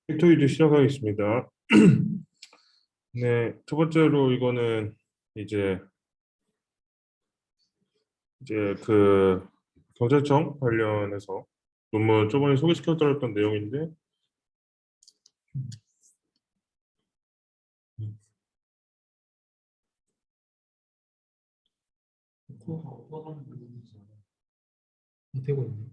팩토리도 시작하겠습니다. 네, 첫 번째로 이거는 이제 그 경찰청 관련해서 논문 저번에 소개시켜드렸던 내용인데 되고 있네.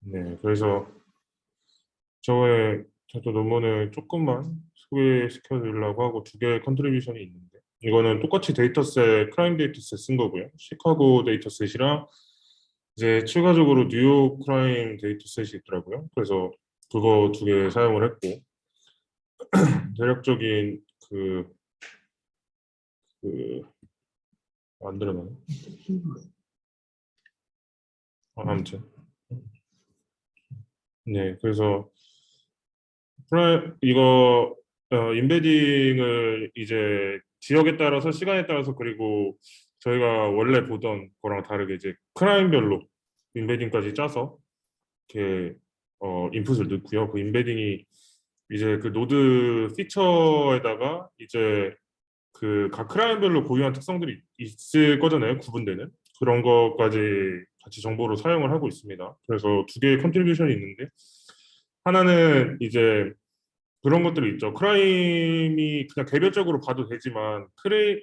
네, 그래서 저도 논문을 조금만 소개시켜드리려고 하고 두 개의 컨트리뷰션이 있는데 이거는 똑같이 데이터셋, 크라임 데이터셋 쓴 거고요. 시카고 데이터셋이랑 이제 추가적으로 뉴욕 크라임 데이터셋이 있더라고요. 그래서 그거 두 개 사용을 했고 대략적인 안 들어가네. 아무튼 네, 그래서 이거 인베딩을 이제 지역에 따라서 시간에 따라서 그리고 저희가 원래 보던 거랑 다르게 이제 크라임별로 인베딩까지 짜서 이렇게 인풋을 넣고요. 그 인베딩이 이제 그 노드 피처에다가 이제 그 각 크라임별로 고유한 특성들이 있을 거잖아요. 구분되는 그런 것까지 같이 정보로 사용을 하고 있습니다. 그래서 두 개의 컨트리뷰션이 있는데 하나는 이제 그런 것들이 있죠. 크라임이 그냥 개별적으로 봐도 되지만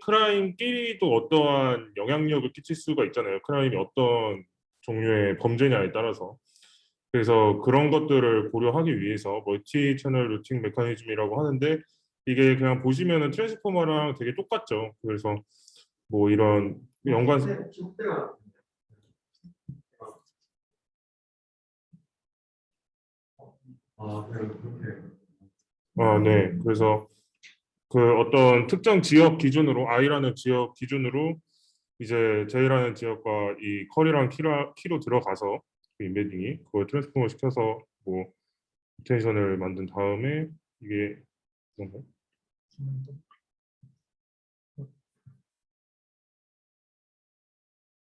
크라임끼리도 어떠한 영향력을 끼칠 수가 있잖아요. 크라임이 어떤 종류의 범죄냐에 따라서. 그래서 그런 것들을 고려하기 위해서 멀티 채널 루팅 메커니즘이라고 하는데 이게 그냥 보시면은 트랜스포머랑 되게 똑같죠. 그래서 뭐 이런 연관 네. 그래서 그 어떤 특정 지역 기준으로 I라는 지역 기준으로 이제 J라는 지역과 이 컬이랑 키로 들어가서 그 인베딩이 그걸 트랜스포머 시켜서 뭐 로테이션을 만든 다음에 이게 뭔가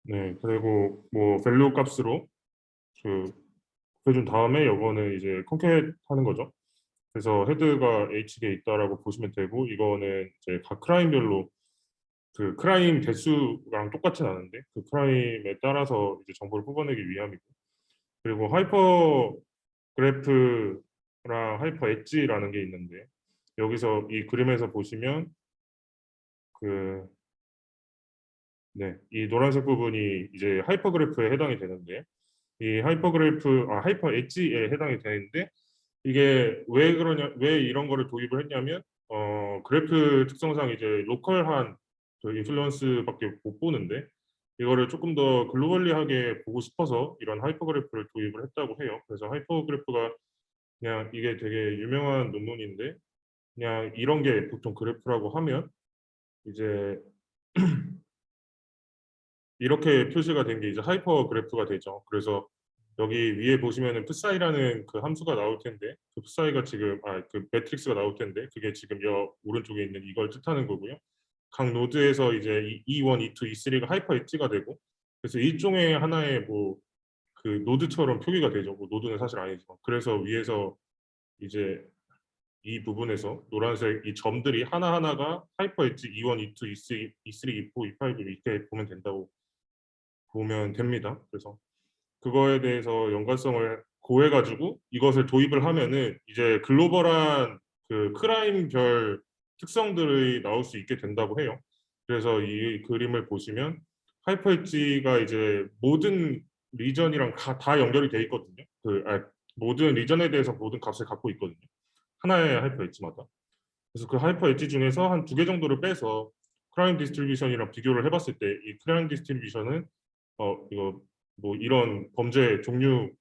네, 그리고 뭐 밸류 값으로 그 해준 다음에 요거는 이제 컨캣 하는 거죠. 그래서 헤드가 H에 있다라고 보시면 되고 이거는 이제 각 크라임별로 그 크라임 대수랑 똑같진 않은데 그 크라임에 따라서 이제 정보를 뽑아내기 위함이고 그리고 하이퍼 그래프랑 하이퍼 엣지라는 게 있는데 여기서 이 그림에서 보시면 그 네, 이 노란색 부분이 이제 하이퍼 그래프에 해당이 되는데 이 하이퍼 엣지에 해당이 되는데 이게 왜 그러냐 왜 이런 거를 도입을 했냐면 그래프 특성상 이제 로컬한 그 인플루언스밖에 못 보는데 이거를 조금 더 글로벌리하게 보고 싶어서 이런 하이퍼 그래프를 도입을 했다고 해요. 그래서 하이퍼 그래프가 그냥 이게 되게 유명한 논문인데 그냥 이런 게 보통 그래프라고 하면 이제 이렇게 표시가 된 게 이제 하이퍼 그래프가 되죠. 그래서 여기 위에 보시면은 푸사이라는 그 함수가 나올 텐데 그 푸사이가 지금 그 매트릭스가 나올 텐데 그게 지금 여 오른쪽에 있는 이걸 뜻하는 거고요. 각 노드에서 이제 E1, E2, E3가 하이퍼 엣지가 되고 그래서 일종의 하나의 뭐 그 노드처럼 표기가 되죠. 뭐 노드는 사실 아니지만 그래서 위에서 이제 이 부분에서 노란색 이 점들이 하나하나가 하이퍼 엣지 E1, E2, E3, E3, E4, E5 이렇게 보면 된다고 보면 됩니다. 그래서 그거에 대해서 연관성을 고해가지고 이것을 도입을 하면은 이제 글로벌한 그 크라임별 특성들이 나올 수 있게 된다고 해요. 그래서 이 그림을 보시면 하이퍼 엣지가 이제 모든 리전이랑 다 연결이 돼 있거든요. 모든 리전에 대해서 모든 값을 갖고 있거든요. 하나의 하이퍼 엣지마다. 그래서 그 하이퍼 엣지 중에서 한 두 개 정도를 빼서 크라임 디스트리뷰션이랑 비교를 해봤을 때 이 크라임 디스트리뷰션은 이거 뭐 이런 범죄 종류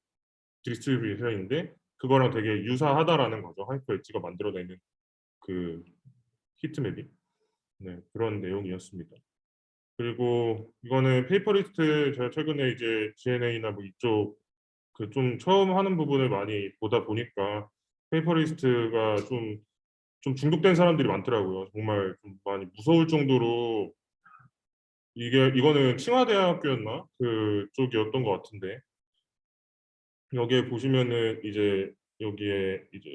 디스트리뷰션인데 그거랑 되게 유사하다라는 거죠. 하이퍼 엣지가 만들어내는 그 히트맵이. 네, 그런 내용이었습니다. 그리고 이거는 페이퍼리스트 제가 최근에 이제 GNA나 뭐 이쪽 그 좀 처음 하는 부분을 많이 보다 보니까 페이퍼리스트가 좀 중독된 사람들이 많더라고요. 정말 좀 많이 무서울 정도로 이거는清華대학교였나 그 쪽이었던 것 같은데 여기에 보시면은 이제 여기에 이제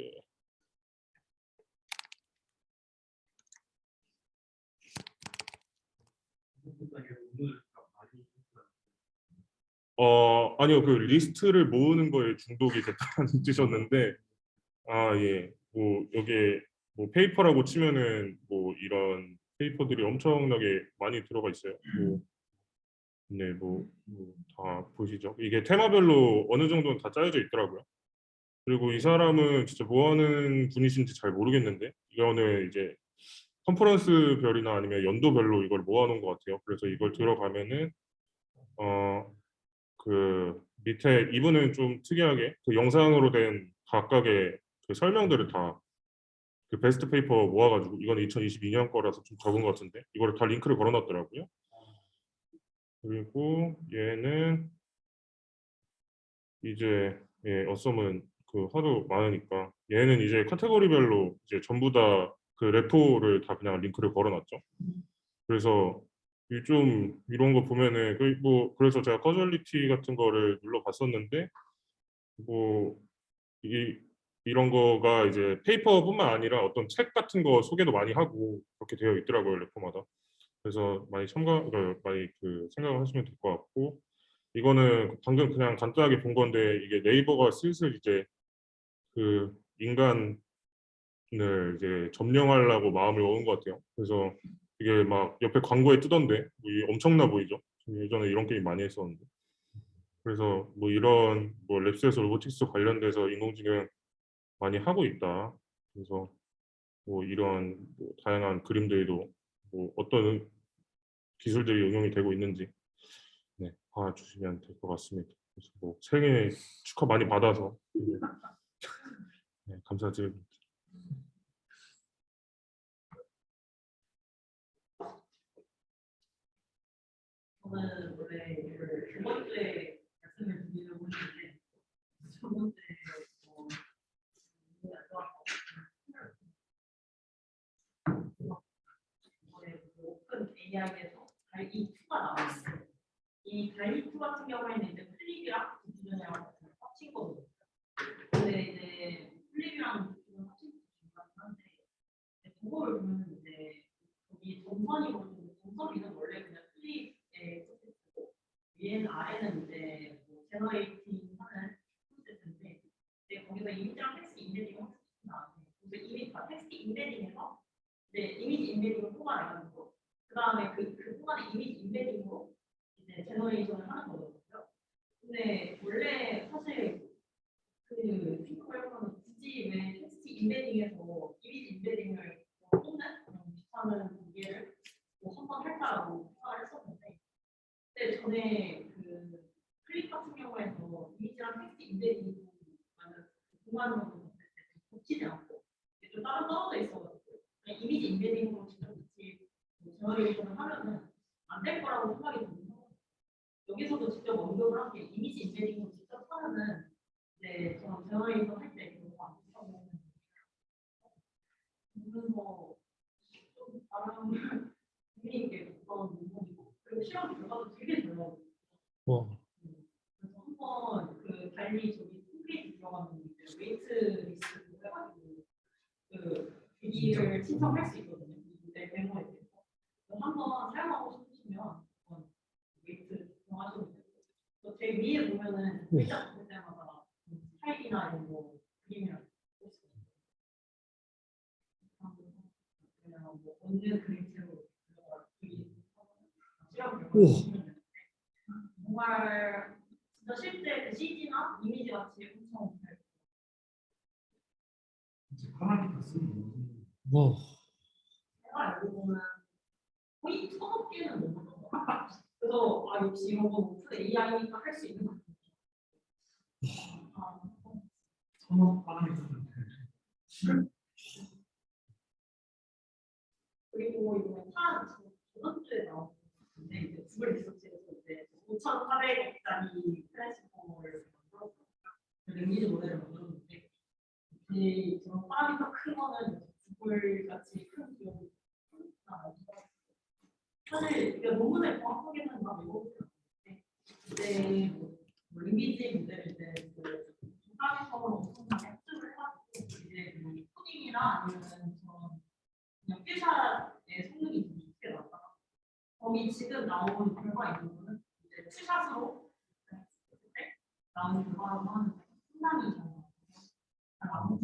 아니요 그 리스트를 모으는 거에 중독이 됐다는 뜻이었는데 아 예 뭐 여기에 뭐 페이퍼라고 치면은 뭐 이런 페이퍼들이 엄청나게 많이 들어가 있어요. 뭐 네, 다 보시죠. 이게 테마별로 어느 정도는 다 짜여져 있더라고요. 그리고 이 사람은 진짜 뭐 하는 분이신지 잘 모르겠는데 이거는 이제 컨퍼런스별이나 아니면 연도별로 이걸 모아놓은 것 같아요. 그래서 이걸 들어가면은 그 밑에 이분은 좀 특이하게 그 영상으로 된 각각의 그 설명들을 다 그 베스트 페이퍼 모아가지고 이건 2022년 거라서 좀 적은 것 같은데 이거를 다 링크를 걸어놨더라고요. 그리고 얘는 이제 예, 어썸은 그 하도 많으니까 얘는 이제 카테고리별로 이제 전부 다 그 레포를 다 그냥 링크를 걸어놨죠. 그래서 이 좀 이런 거 보면은 뭐 그래서 제가 커주얼리티 같은 거를 눌러봤었는데 뭐 이런 거가 이제 페이퍼뿐만 아니라 어떤 책 같은 거 소개도 많이 하고 그렇게 되어 있더라고요 레포마다. 그래서 많이 많이 그 생각을 하시면 될 것 같고 이거는 방금 그냥 간단하게 본 건데 이게 네이버가 슬슬 이제 그 인간을 이제 점령하려고 마음을 먹은 것 같아요. 그래서 이게 막 옆에 광고에 뜨던데 뭐 이게 엄청나 보이죠? 예전에 이런 게임 많이 했었는데. 그래서 뭐 이런 뭐 랩스에서 로보틱스 관련돼서 인공지능 많이 하고 있다. 그래서 뭐 이런 뭐 다양한 그림들도 뭐 어떤 기술들이 응용이 되고 있는지 네, 봐주시면 될 것 같습니다. 그래서 뭐 생일 축하 많이 받아서 네, 감사드립니다. 저는 원래 이걸 두 번째 말씀을 드리려고 했는데 첫 번째 이번에 오픈 AI에서 달기2가 나왔어요. 이 달기2 같은 경우에는 이제 플립이랑 디즈니랑 합친 거거든요. 근데 이제 플립이랑 디즈니랑 합친 거긴 한데 그거를 보면 이제 여기 동선이거든요. 동선이는 원래 그냥 플립의 프로세스고 위에는 아래는 이제 뭐 제너레이팅 하는 프로세스인데 이제 거기서 이미지랑 텍스트 인베딩을 하는 나왔어요. 그래서 이미 다 텍스트 인베딩해서 이제 이미지 인베딩을 뽑아내가지고 그 다음에 그 뽑아낸 이미지 인베딩으로 이제 제너레이션을 하는 거거든요. 근데 원래 사실 그 핑크웰커는 굳이 왜 텍스트 인베딩에서 이미지 인베딩을 뽑는 그런 비슷한 공개를 뭐 한번 할까라고 생각을 했었는데 근데 전에 그 클립 같은 경우에서 이미지랑 텍스트 인베딩이 공간으로 겹치지 않고 좀 따로 떨어져 있어가지고 그냥 이미지 인베딩으로 직접 같이 제너레이션을 하면은 안 될 거라고 생각이 들어서 여기서도 직접 언급을 한 게 이미지 인베딩으로 직접 하면은 네, 저는 제너레이션 할 때 그런 거안 하고 보면서 좀 나름 재미있게 그런 부분이고 그리고 실험 결과도 되게 잘 나오고 그래서 한번 그 달리 저기 홈페이지 들어가면 이제 웨이트 리스트 해가지고 그 비기를 신청할 수 있거든요. 내 메모에 대해서 한번 사용하고 싶으시면 웨이트 정하시면 되고 제 위에 보면은 글자 볼 때마다 스타일이나 이런 거 그림이랑 그냥 뭐 어느 그림체로 정말 진짜 실제 그 CG나 이미지 같이 엄청 잘 와, 제가 알고 보면 거의 1,000억 개는 넘는 거 같아요. 그래서 아 역시 이런 건 오픈 AI니까 할 수 있는 것 같아요. 1,000억 파라미터인데. 그리고 이번에 리서치에 나온 건데 이제 구글 리서치에서 이제 5,400억짜리 트랜스포머를 만들었어요. 랭귀지 모델을 만들었는데 이 그런 파라미터 큰 거는 구글 같이 큰 기업이 사실 이게 논문을 정확하게는 막 읽어보지 않는데 이제 뭐 랭귀지 모델을 이제 그 파라미터로 엄청나게 학습을 해가지고 이제 뭐 코딩이나 아니면 그런 그냥 필샷의 성능이 좀 좋게 나왔다. 거기 지금 나온 결과 있는 거는 이제 투샷으로 나온 결과라고 하는데 상당히 잘 나왔어요.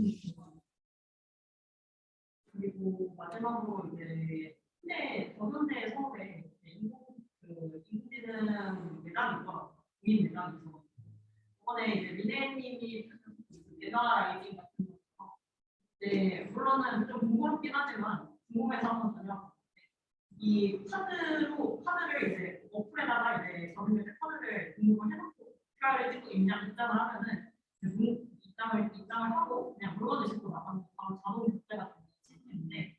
그리고 마지막으로 이제 현대 서울에 인공지능 매장이 있더라고요. 국민 매장이 있어서 이번에 이제 미래님이 메가 라이징 같은 거 네, 물론은 좀 번거롭긴 하지만 궁금해서 한번 다녀봤는데 이 카드를 이제 어플에다가 이제 저는 카드를 등록을 해놓고 QR을 찍고 입장을 하면은 입장을 하고 그냥 물건을 싣고 나가는 바로 자동 결제가 되는 시스템인데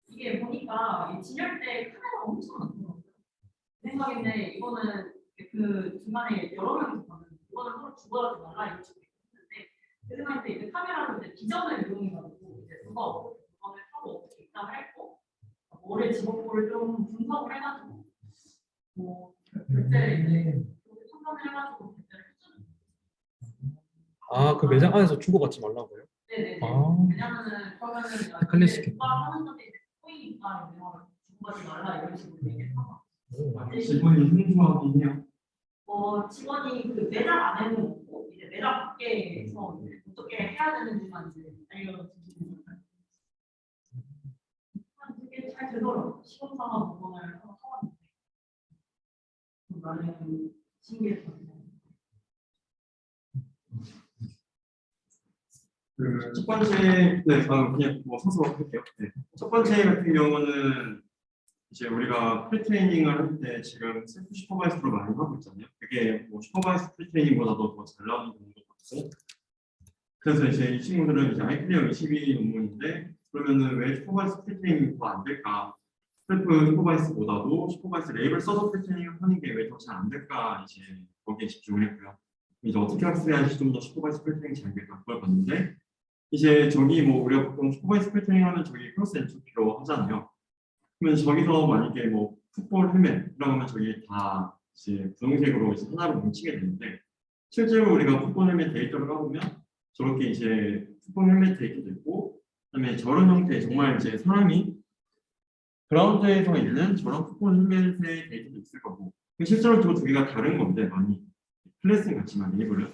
이게 보니까 이 진열대 카메라가 엄청 많더라고요. 제 생각인데 이거는 그 중간에 여러 명이서 가는 이거는 서로 주고받지 말라 이런 식으로 했는데 제 생각인데 이제 카메라로 이제 비전을 이용해가지고 이제 누가 어떻게 물건을 하고 어떻게 입장을 했고 뭐를 집어보를 좀 분석을 해가지고 뭐 결제를 이제 판단을 해가지고 결제를 해주는 아, 그 매장 안에서 주고받지 말라고요? 네네네. 아. 왜냐면은 그러면은 헷갈릴 수 있겠다. 누가 하는 건데 이제 코인이니까 주고받지 말라 이런 식으로 얘기해서 직원이 생소하긴 해요. 직원이 그 매장 안에는 없고 이제 매장 밖에서 이제 어떻게 해야 되는지만 이제 알려주시는 거예요. 되게 잘 되더라고요. 시공사가 물건을 하나 사왔는데 나는 신기했거든요. 그 첫 번째, 그냥 뭐 서서 할게요. 네. 첫 번째 같은 경우는 이제 우리가 프리트레이닝을 할 때 지금 셀프 슈퍼바이스로 많이 하고 있잖아요. 그게 뭐 슈퍼바이스 프리트레이닝보다도 더 잘 나오는 경우도 같고. 그래서 이제 이 친구들은 이제 아이클리어 22 논문인데 그러면은 왜 슈퍼바이스 프리트레이닝이 더 안 될까? 셀프 슈퍼바이스보다도 슈퍼바이스 레이블 써서 프리트레이닝을 하는 게 왜 더 잘 안 될까? 이제 거기에 집중을 했고요. 이제 어떻게 학습해야지 좀 더 슈퍼바이스 프리트레이닝 잘 될까 그걸 봤는데 이제 저기 뭐 우리가 보통 슈퍼바이스 프리트레이닝 하면 저기 크로스 엔트로피로 하잖아요. 그러면 저기서 만약에 뭐 풋볼 헬멧이라고 하면 저기 다 이제 분홍색으로 이제 하나로 뭉치게 되는데 실제로 우리가 풋볼 헬멧 데이터를 까보면 저렇게 이제 풋볼 헬멧 데이터도 있고 그다음에 저런 형태의 정말 이제 사람이 그라운드에서 있는 저런 풋볼 헬멧의 데이터도 있을 거고 실제로 저 두 개가 다른 건데 많이 클래스는 같지만 레이블은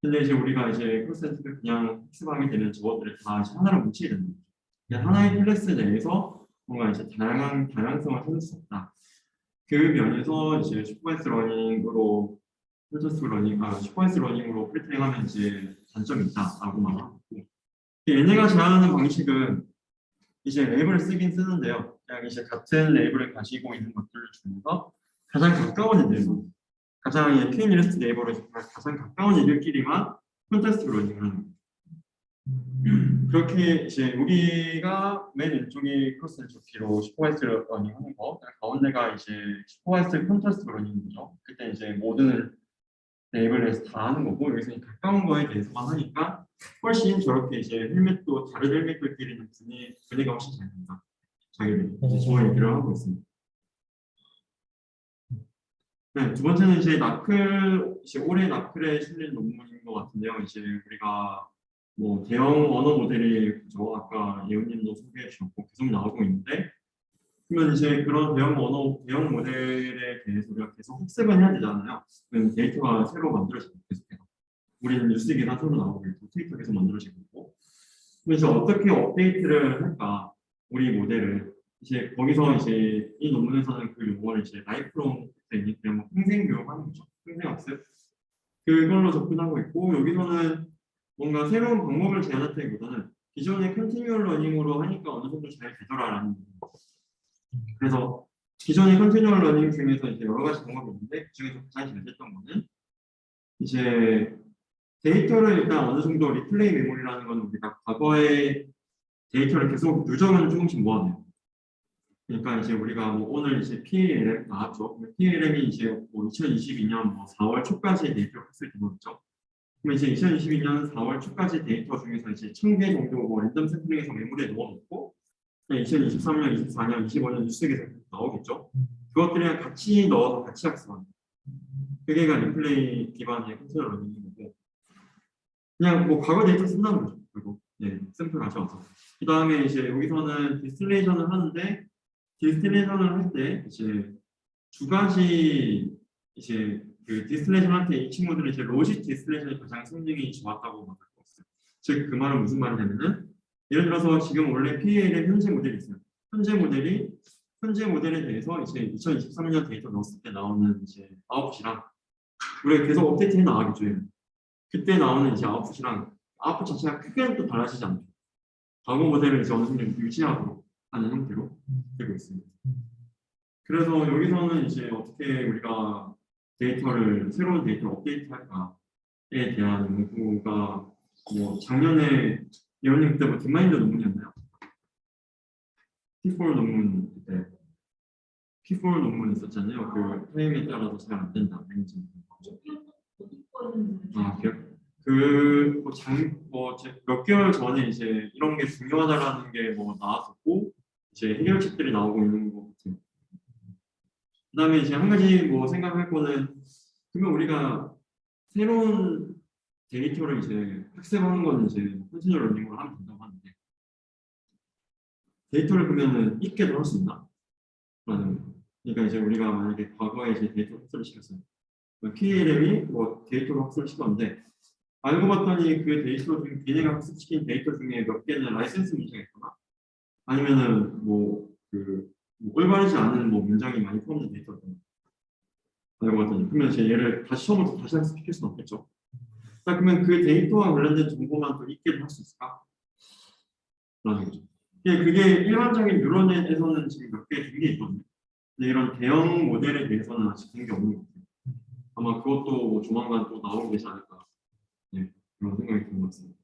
근데 이제 우리가 이제 크로스센트를 그냥 학습하게 되면 저것들을 다 이제 하나로 뭉치게 되는 거죠. 그냥 하나의 클래스 내에서 뭔가 이제 다양성을 찾을 수 없다. 그 면에서 이제 슈퍼바이스 러닝으로 슈퍼바이스 러닝으로 프리트레이닝하면 이제 단점이 있다라고 말하고 얘네가 제안하는 방식은 이제 레이블을 쓰긴 쓰는데요. 그냥 이제 같은 레이블을 가지고 있는 것들 중에서 가장 가까운 애들만 가장 퀸 리스트 네이버로 가장 가까운 애들끼리만 콘테스트 러닝을 하는 거예요. 그렇게 이제 우리가 맨 왼쪽이 크로스 엔트로피로 슈퍼바이스 러닝 하는 거, 가운데가 이제 슈퍼바이스 콘트라스트 러닝인 거죠. 그때 이제 모든 레이블에서 다 하는 거고 여기서 가까운 거에 대해서만 하니까 훨씬 저렇게 이제 헬멧도 다른 헬멧들끼리는 분해가 훨씬 잘 된다. 자기들이 이제 좋은 얘기를 하고 있습니다. 네, 두 번째는 이제 올해 나클에 실린 논문인 것 같은데요. 이제 우리가 뭐 대형 언어 모델이 그죠? 아까 예우님도 소개해 주셨고 계속 나오고 있는데 그러면 이제 그런 대형 모델에 대해서 우리가 계속 학습은 해야 되잖아요. 그럼 데이터가 새로 만들어지고 계속해서 우리는 뉴스 기사 새로 나오고 있고 트위터 계속 만들어지고 있고 그럼 이제 어떻게 업데이트를 할까 우리 모델을 이제 거기서 이제 이 논문에서는 그 용어를 이제 라이프롱 그냥 뭐 평생 교육하는 거죠. 평생 학습 그걸로 접근하고 있고 여기서는 뭔가 새로운 방법을 제안했다기보다는 기존의 컨티뉴얼 러닝으로 하니까 어느 정도 잘 되더라라는 거예요. 그래서 기존의 컨티뉴얼 러닝 중에서 이제 여러 가지 방법이 있는데 그중에서 가장 잘 됐던 거는 이제 데이터를 일단 어느 정도 리플레이 메모리라는 건 우리가 과거의 데이터를 계속 누적을 조금씩 모아내요. 그러니까 이제 우리가 뭐 오늘 이제 PLM 나왔죠. PLM이 이제 뭐 2022년 뭐 4월 초까지 데이터를 했을 때였죠. 그럼 이제 2022년 4월 초까지 데이터 중에서 이제 1000개 정도 뭐 랜덤 샘플링에서 메모리에 넣어놓고 2023년, 24년, 25년 뉴스에서 나오겠죠. 그것들이랑 같이 넣어서 같이 학습하는 그게가 리플레이 기반의 컨트롤 러닝이고 그냥 뭐 과거 데이터 쓴다는 거죠. 그리고 네, 샘플 가져와서 그 다음에 이제 여기서는 디스틸레이션을 하는데 디스틸레이션을 할 때 이제 두 가지 이제 그 디스틸레이션 할 때 이 친구들은 이제 로직 디스틸레이션이 가장 성능이 좋았다고 말할 수 있어요. 즉 그 말은 무슨 말이냐면은 예를 들어서 지금 원래 PAL의 현재 모델이 있어요. 현재 모델에 대해서 이제 2023년 데이터 넣었을 때 나오는 이제 아웃풋이랑 우리가 계속 업데이트해 나가겠죠. 그때 나오는 이제 아웃풋이랑 아웃풋 자체가 크게 또 달라지지 않죠. 과거 모델을 이제 어느 정도 유지하도록 하는 형태로 되고 있습니다. 그래서 여기서는 이제 어떻게 우리가 새로운 데이터를 업데이트할까에 대한 연구가 뭐 작년에 예원님 그때 뭐 딥마인드 논문이었나요? P4 논문 그때 P4 논문 있었잖아요. 그 프레임에 따라서 잘 안 된다. 아, 몇 개월 전에 이제 이런 게 중요하다라는 게 뭐 나왔었고 이제 해결책들이 나오고 있는 것 같아요. 그다음에 이제 한 가지 뭐 생각할 거는 그러면 우리가 새로운 데이터를 이제 학습하는 거는 이제 컨티뉴얼 러닝으로 하면 된다고 하는데 데이터를 그러면은 잊게도 할 수 있나? 라는 거. 그러니까 이제 우리가 만약에 과거에 이제 데이터 학습을 시켰어요. PLM이 뭐 데이터로 학습을 시켰는데 알고 봤더니 그 데이터 중에 걔네가 학습시킨 데이터 중에 몇 개는 라이센스 문제가 있거나 아니면은 뭐 올바르지 않은 뭐 문장이 많이 포함된 데이터거든요. 알고 봤더니 그러면 이제 얘를 다시 처음부터 다시 학습시킬 수는 없겠죠. 자, 그러면 그 데이터와 관련된 정보만 또 잊게 할 수 있을까? 라는 거죠. 그게 일반적인 뉴런에서는 지금 몇 개 된 게 있거든요. 근데 이런 대형 모델에 대해서는 아직 된 게 없는 것 같아요. 아마 그것도 뭐 조만간 또 나오게 되지 않을까. 네, 그런 생각이 드는 것 같습니다.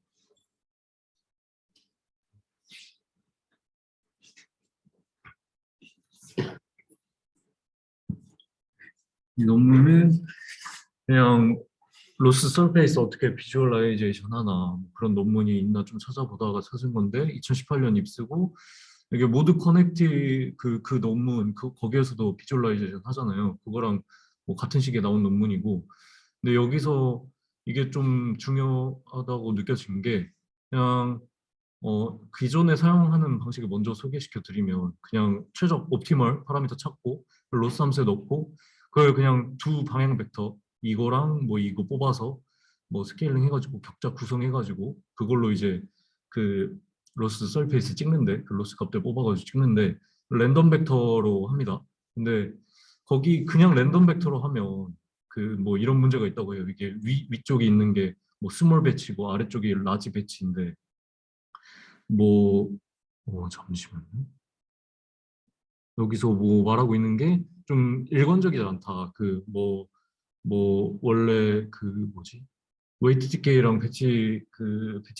이 논문은 그냥 로스 서페이스 어떻게 비주얼라이제이션 하나 뭐 그런 논문이 있나 좀 찾아보다가 찾은 건데 2018년 입쓰고 이게 모드 커넥티 그 논문 거기에서도 비주얼라이제이션 하잖아요. 그거랑 뭐 같은 시기에 나온 논문이고 근데 여기서 이게 좀 중요하다고 느껴진 게 그냥 기존에 사용하는 방식을 먼저 소개시켜 드리면 그냥 최적 옵티멀 파라미터 찾고 로스 함수에 넣고 그걸 그냥 두 방향 벡터 이거랑 뭐 이거 뽑아서 뭐 스케일링 해가지고 격자 구성해가지고 그걸로 이제 그 로스 서페이스 찍는데 그 로스 값들 뽑아가지고 찍는데 랜덤 벡터로 합니다. 근데 거기 그냥 랜덤 벡터로 하면 그 뭐 이런 문제가 있다고 해요. 이게 위쪽에 있는 게 뭐 스몰 배치고 아래쪽이 라지 배치인데 뭐 잠시만요. 여기서 뭐 말하고 있는 게 좀 일관적이지 않다. 원래 뭐지? 웨이트 디케이랑 배치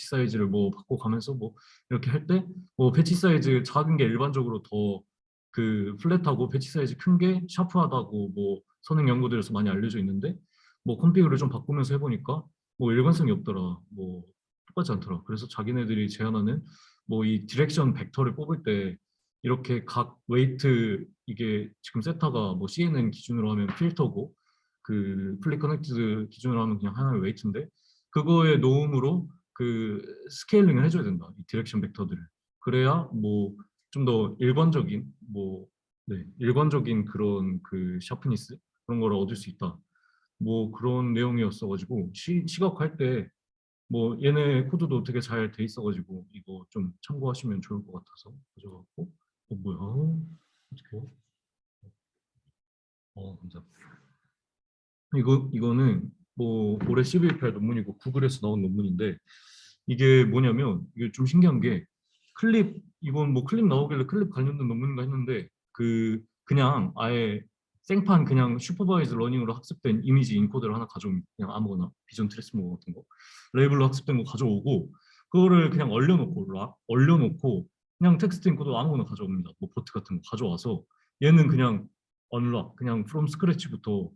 사이즈를 뭐 바꿔가면서 뭐 이렇게 할 때 뭐 배치 사이즈 작은 게 일반적으로 더 그 플랫하고 배치 사이즈 큰 게 샤프하다고 뭐 선행 연구들에서 많이 알려져 있는데 뭐 컴피그를 좀 바꾸면서 해보니까 뭐 일관성이 없더라. 뭐 똑같지 않더라. 그래서 자기네들이 제안하는 뭐 이 디렉션 벡터를 뽑을 때 이렇게 각 웨이트 이게 지금 세타가 뭐 CNN 기준으로 하면 필터고 그 플리 커넥티드 기준으로 하면 그냥 하나의 웨이트인데 그거에 놓음으로 그 스케일링을 해줘야 된다. 이 디렉션 벡터들을. 그래야 뭐 좀 더 일관적인 일관적인 그런 그 샤프니스 그런 걸 얻을 수 있다. 뭐 그런 내용이었어가지고 시각할 때 뭐 얘네 코드도 되게 잘 돼 있어가지고 이거 좀 참고하시면 좋을 것 같아서 가져갔고 뭐야 어떡해요? 감사합니다. 이거는 뭐 올해 12.18 논문이고 구글에서 나온 논문인데 이게 뭐냐면 이게 좀 신기한 게 이건 뭐 클립 나오길래 클립 관련된 논문인가 했는데 그냥 아예 생판 그냥 슈퍼바이즈 러닝으로 학습된 이미지 인코더를 하나 가져옵니다. 그냥 아무거나 비전 트랜스포머 같은 거 레이블로 학습된 거 가져오고 그거를 그냥 얼려놓고 그냥 텍스트 인코더 아무거나 가져옵니다. 뭐 보트 같은 거 가져와서 얘는 그냥 언락, 그냥 from scratch부터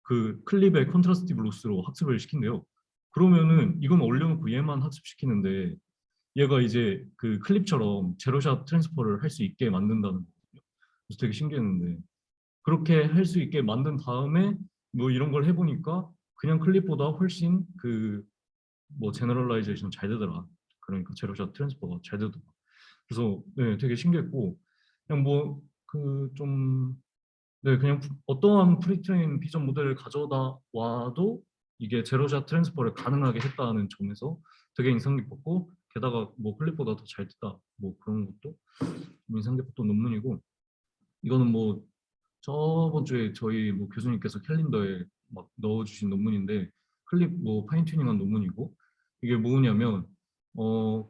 그 클립의 컨트라스티브 로스로 학습을 시킨대요. 그러면은 이건 올려놓고 얘만 학습시키는데 얘가 이제 그 클립처럼 제로샷 트랜스퍼를 할 수 있게 만든다는 거거든요. 그래서 되게 신기했는데 그렇게 할 수 있게 만든 다음에 뭐 이런 걸 해보니까 그냥 클립보다 훨씬 그 뭐 제너럴라이제이션 잘 되더라. 그러니까 제로샷 트랜스퍼가 잘 되더라. 그래서 네, 되게 신기했고 그냥 뭐 그 좀 네, 그냥 어떠한 프리트레인 비전 모델을 가져다 와도 이게 제로샷 트랜스퍼를 가능하게 했다는 점에서 되게 인상 깊었고 게다가 뭐 클립보다 더 잘 됐다 뭐 그런 것도 좀 인상 깊었던 논문이고 이거는 뭐 저번 주에 저희 뭐 교수님께서 캘린더에 막 넣어주신 논문인데 클립 뭐 파인 튜닝한 논문이고 이게 뭐냐면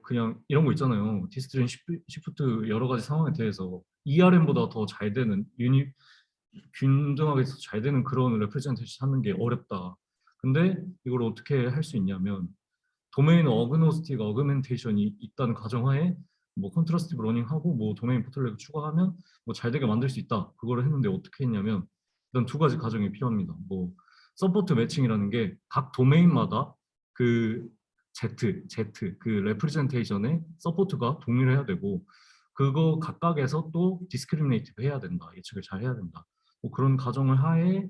그냥 이런 거 있잖아요. 디스트린 시프트 여러 가지 상황에 대해서 ERM보다 더 잘 되는 균등하게 잘 되는 그런 레프레젠테이션 하는 게 어렵다. 근데 이걸 어떻게 할 수 있냐면 도메인 어그노스틱 어그멘테이션이 있다는 가정하에 뭐 컨트라스티브 러닝하고 뭐 도메인 보틀렉 추가하면 뭐 잘 되게 만들 수 있다. 그거를 했는데 어떻게 했냐면 일단 두 가지 가정이 필요합니다. 뭐 서포트 매칭이라는 게 각 도메인마다 그 Z 그 레프레젠테이션의 서포트가 동일해야 되고 그거 각각에서 또 디스크리미네이티브 해야 된다. 예측을 잘 해야 된다. 뭐 그런 가정을 하에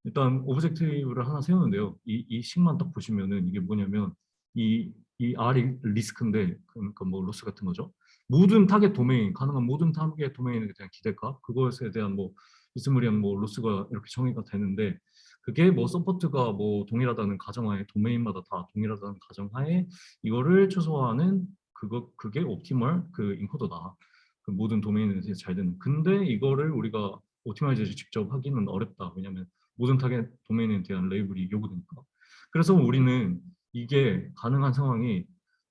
일단 오브젝티브를 하나 세우는데요. 이 식만 딱 보시면은 이게 뭐냐면 이 R이 리스크인데 그러니까 뭐 로스 같은 거죠. 모든 타겟 도메인, 가능한 모든 타겟 도메인에 대한 기대값, 그것에 대한 뭐 비스무리한 뭐 로스가 이렇게 정의가 되는데 그게 뭐 서포트가 뭐 동일하다는 가정하에 도메인마다 다 동일하다는 가정하에 이거를 최소화하는 그게 옵티멀 그 인코더다. 그 모든 도메인에 대해서 잘 되는. 근데 이거를 우리가 옵티마이제를 직접 하기는 어렵다. 왜냐하면 모든 타겟 도메인에 대한 레이블이 요구되니까. 그래서 우리는 이게 가능한 상황이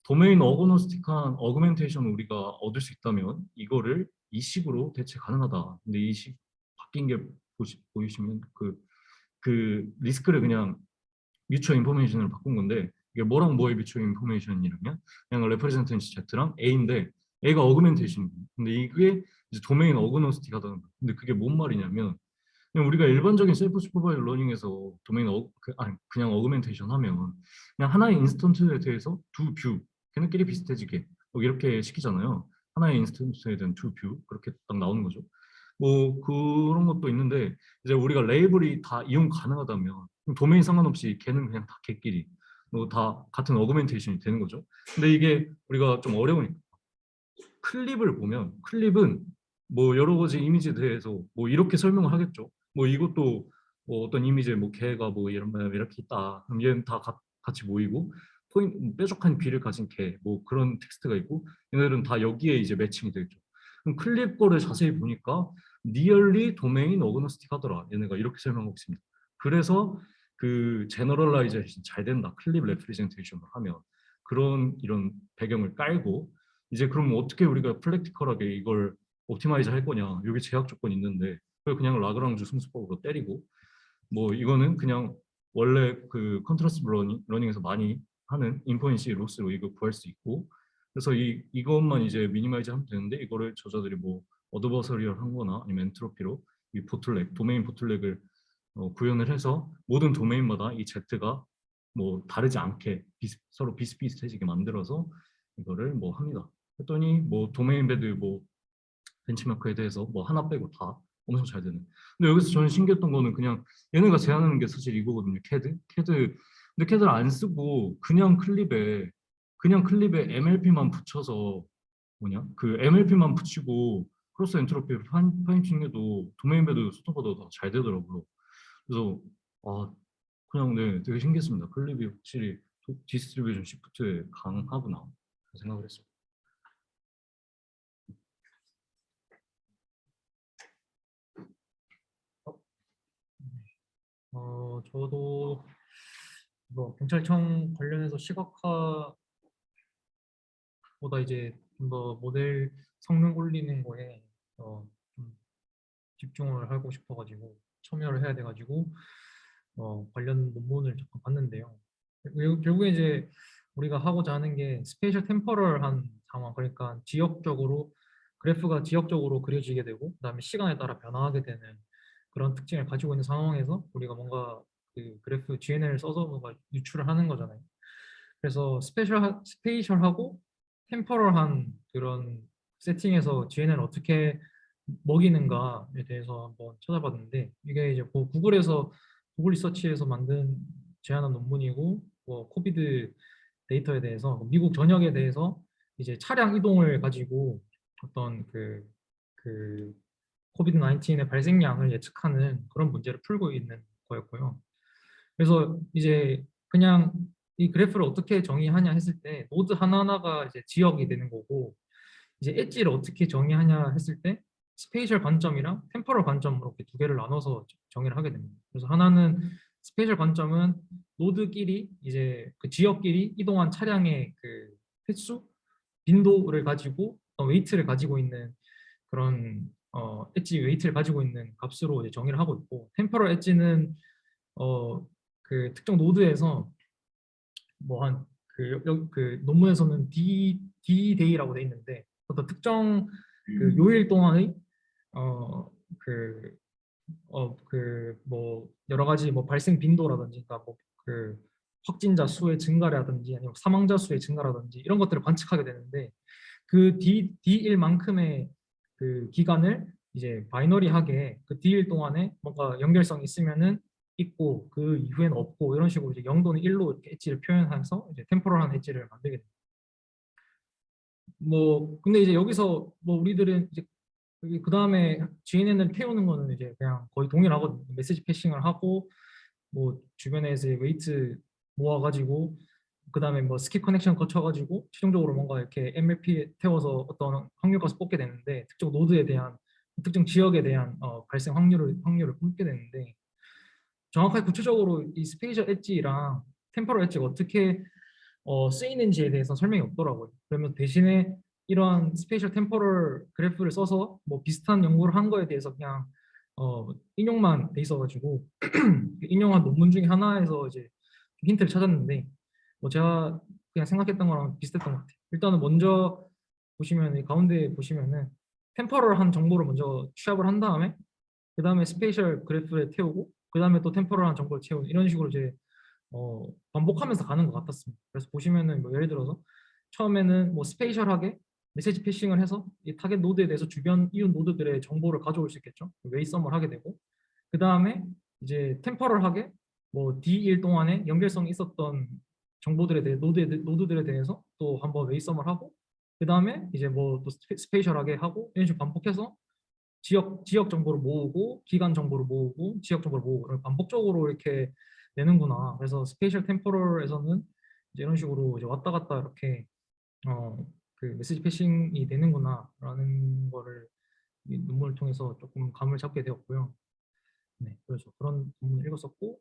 도메인 어그노스틱한 어그멘테이션을 우리가 얻을 수 있다면 이거를 이 식으로 대체 가능하다. 근데 이 식 바뀐 게 보이시면 그 리스크를 그냥 뮤추얼 인포메이션으로 바꾼 건데 이게 뭐랑 뭐의 뮤추얼 인포메이션이냐면 그냥 레프레젠턴시 Z랑 A인데 A가 어그멘테이션이고 근데 이게 이제 도메인 어그노스틱하다는 거. 근데 그게 뭔 말이냐면 그냥 우리가 일반적인 셀프 슈퍼바이저 러닝에서 도메인 아니 그냥 어그멘테이션 하면 그냥 하나의 인스턴트에 대해서 두 뷰 걔네끼리 비슷해지게 뭐 이렇게 시키잖아요. 하나의 인스턴트에 대한 두 뷰 그렇게 딱 나오는 거죠. 뭐 그런 것도 있는데 이제 우리가 레이블이 다 이용 가능하다면 도메인 상관없이 걔는 그냥 다 걔끼리 뭐 다 같은 어그멘테이션이 되는 거죠. 근데 이게 우리가 좀 어려우니까 클립을 보면 클립은 뭐 여러 가지 이미지에 대해서 뭐 이렇게 설명을 하겠죠. 뭐 이것도 뭐 어떤 이미지에 뭐 개가 뭐 이런 거 이렇게 있다. 그럼 얘는 다 같이 모이고 뾰족한 귀를 가진 개, 뭐 그런 텍스트가 있고 얘네들은 다 여기에 이제 매칭이 되죠. 그럼 클립 거를 자세히 보니까 nearly domain agnostic 하더라. 얘네가 이렇게 설명하고 있습니다. 그래서 그 제너럴라이제이션 잘 된다. 클립 레프레젠테이션을 하면 그런 이런 배경을 깔고 이제 그럼 어떻게 우리가 프랙티컬하게 이걸 옵티마이즈 할 거냐? 여기 제약 조건이 있는데 그걸 그냥 라그랑주 승수법으로 때리고 뭐 이거는 그냥 원래 그 컨트라스트 러닝에서 많이 하는 인포인시 로스로 이거 구할 수 있고 그래서 이것만 이제 미니마이즈 하면 되는데 이거를 저자들이 뭐 어드버서리얼 한 거나 아니면 엔트로피로 이 보틀렉 도메인 보틀렉을 구현을 해서 모든 도메인마다 이 Z가 뭐 다르지 않게 서로 비슷비슷해지게 만들어서 이거를 뭐 합니다. 했더니 뭐 도메인 배드 뭐 벤치마크에 대해서 뭐 하나 빼고 다 엄청 잘 되는. 근데 여기서 저는 신기했던 거는 그냥 얘네가 제안하는 게 사실 이거거든요. 캐드. 근데 캐드를 안 쓰고 그냥 클립에 MLP만 붙여서 뭐냐 그 MLP만 붙이고 크로스 엔트로피 파인팅해도 도메인 배드 소토보다 더 잘 되더라고요. 그래서 아 그냥 네 되게 신기했습니다. 클립이 확실히 디스트리뷰션 시프트에 강하구나 생각을 했습니다. 저도 뭐 경찰청 관련해서 시각화보다 이제 좀 더 모델 성능 올리는 거에 좀 집중을 하고 싶어가지고 참여를 해야 돼가지고 관련 논문을 잠깐 봤는데요. 결국에 이제 우리가 하고자 하는 게 스페이셜 템퍼럴한 상황, 그러니까 약간 지역적으로 그래프가 지역적으로 그려지게 되고 그다음에 시간에 따라 변화하게 되는 그런 특징을 가지고 있는 상황에서 우리가 뭔가 그 그래프 GNN을 써서 뭔가 유출을 하는 거잖아요. 그래서 스페이셜하고 템포럴한 그런 세팅에서 GNN을 어떻게 먹이는가에 대해서 한번 찾아봤는데 이게 이제 뭐 구글 리서치에서 만든 제안한 논문이고 뭐 코비드 데이터에 대해서 미국 전역에 대해서 이제 차량 이동을 가지고 어떤 그 코비드 19의 발생량을 예측하는 그런 문제를 풀고 있는 거였고요. 그래서 이제 그냥 이 그래프를 어떻게 정의하냐 했을 때 노드 하나하나가 이제 지역이 되는 거고 이제 엣지를 어떻게 정의하냐 했을 때 스페이셜 관점이랑 템포럴 관점으로 이렇게 두 개를 나눠서 정의를 하게 됩니다. 그래서 하나는 스페이셜 관점은 노드끼리 이제 그 지역끼리 이동한 차량의 그 횟수, 빈도를 가지고 웨이트를 가지고 있는 그런 엣지 웨이트를 가지고 있는 값으로 이제 정의를 하고 있고 템포럴 엣지는 그 특정 노드에서 뭐 한 그 논문에서는 D-Day라고 돼 있는데 어떤 특정 그 요일 동안의 뭐 여러 가지 뭐 발생 빈도라든지 그러니까 뭐그 확진자 수의 증가라든지 아니면 사망자 수의 증가라든지 이런 것들을 관측하게 되는데 그 D1만큼의 그 기간을 이제 바이너리하게 그 D1 동안에 뭔가 연결성이 있으면은 있고 그 이후에는 없고 이런 식으로 이제 0 또는 1로 이렇게 엣지를 표현해서 이제 템포럴한 엣지를 만들게 됩니다. 뭐 근데 이제 여기서 뭐 우리들은 이제 그 다음에 GNN을 태우는 거는 이제 그냥 거의 동일하거든요. 메시지 패싱을 하고 뭐 주변에서 웨이트 모아가지고 그 다음에 뭐 스킵 커넥션 거쳐가지고 최종적으로 뭔가 이렇게 MLP 태워서 어떤 확률값을 뽑게 되는데 특정 노드에 대한 특정 지역에 대한 발생 확률을 뽑게 되는데 정확하게 구체적으로 이 스페이셜 엣지랑 템포럴 엣지가 어떻게 쓰이는지에 대해서 설명이 없더라고요. 그러면 대신에 이러한 스페이셜 템포럴 그래프를 써서 뭐 비슷한 연구를 한 거에 대해서 그냥 인용만 돼 있어가지고 인용한 논문 중에 하나에서 이제 힌트를 찾았는데 뭐 제가 그냥 생각했던 거랑 비슷했던 것 같아요. 일단은 먼저 보시면 이 가운데 보시면은 템포럴한 정보를 먼저 취합을 한 다음에 그 다음에 스페이셜 그래프에 태우고 그 다음에 또 템포럴한 정보를 채우고 이런 식으로 이제 반복하면서 가는 것 같았습니다. 그래서 보시면은 뭐 예를 들어서 처음에는 뭐 스페이셜하게 메시지 패싱을 해서 이 타겟 노드에 대해서 주변 이웃 노드들의 정보를 가져올 수 있겠죠. 웨이썸을 하게 되고 그 다음에 이제 템퍼럴하게 뭐 D1 동안에 연결성이 있었던 정보들에 대해 노드들에 대해서 또 한번 웨이썸을 하고 그 다음에 이제 뭐 또 스페이셜하게 하고 이런 식으로 반복해서 지역 정보를 모으고 기간 정보를 모으고 지역 정보를 모으고 반복적으로 이렇게 내는구나. 그래서 스페이셜 템포럴에서는 이제 이런 식으로 이제 왔다 갔다 이렇게 그 메시지 패싱이 되는구나라는 거를 이 논문을 통해서 조금 감을 잡게 되었고요. 네, 그래서 그런 논문을 읽었었고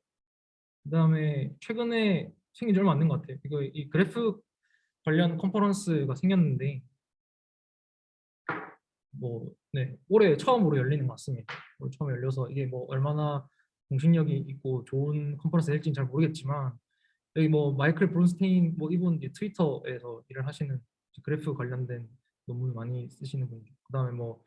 그다음에 최근에 생긴 지 얼마 안 된 것 같아요. 이거 이 그래프 관련 컨퍼런스가 생겼는데 뭐 네, 올해 처음으로 열리는 것 같습니다. 올해 처음 열려서 이게 뭐 얼마나 공신력이 있고 좋은 컨퍼런스 될지는 잘 모르겠지만 여기 뭐 마이클 브론스테인 뭐 이분 이제 트위터에서 일을 하시는 그래프 관련된 논문 많이 쓰시는 분. 그다음에 뭐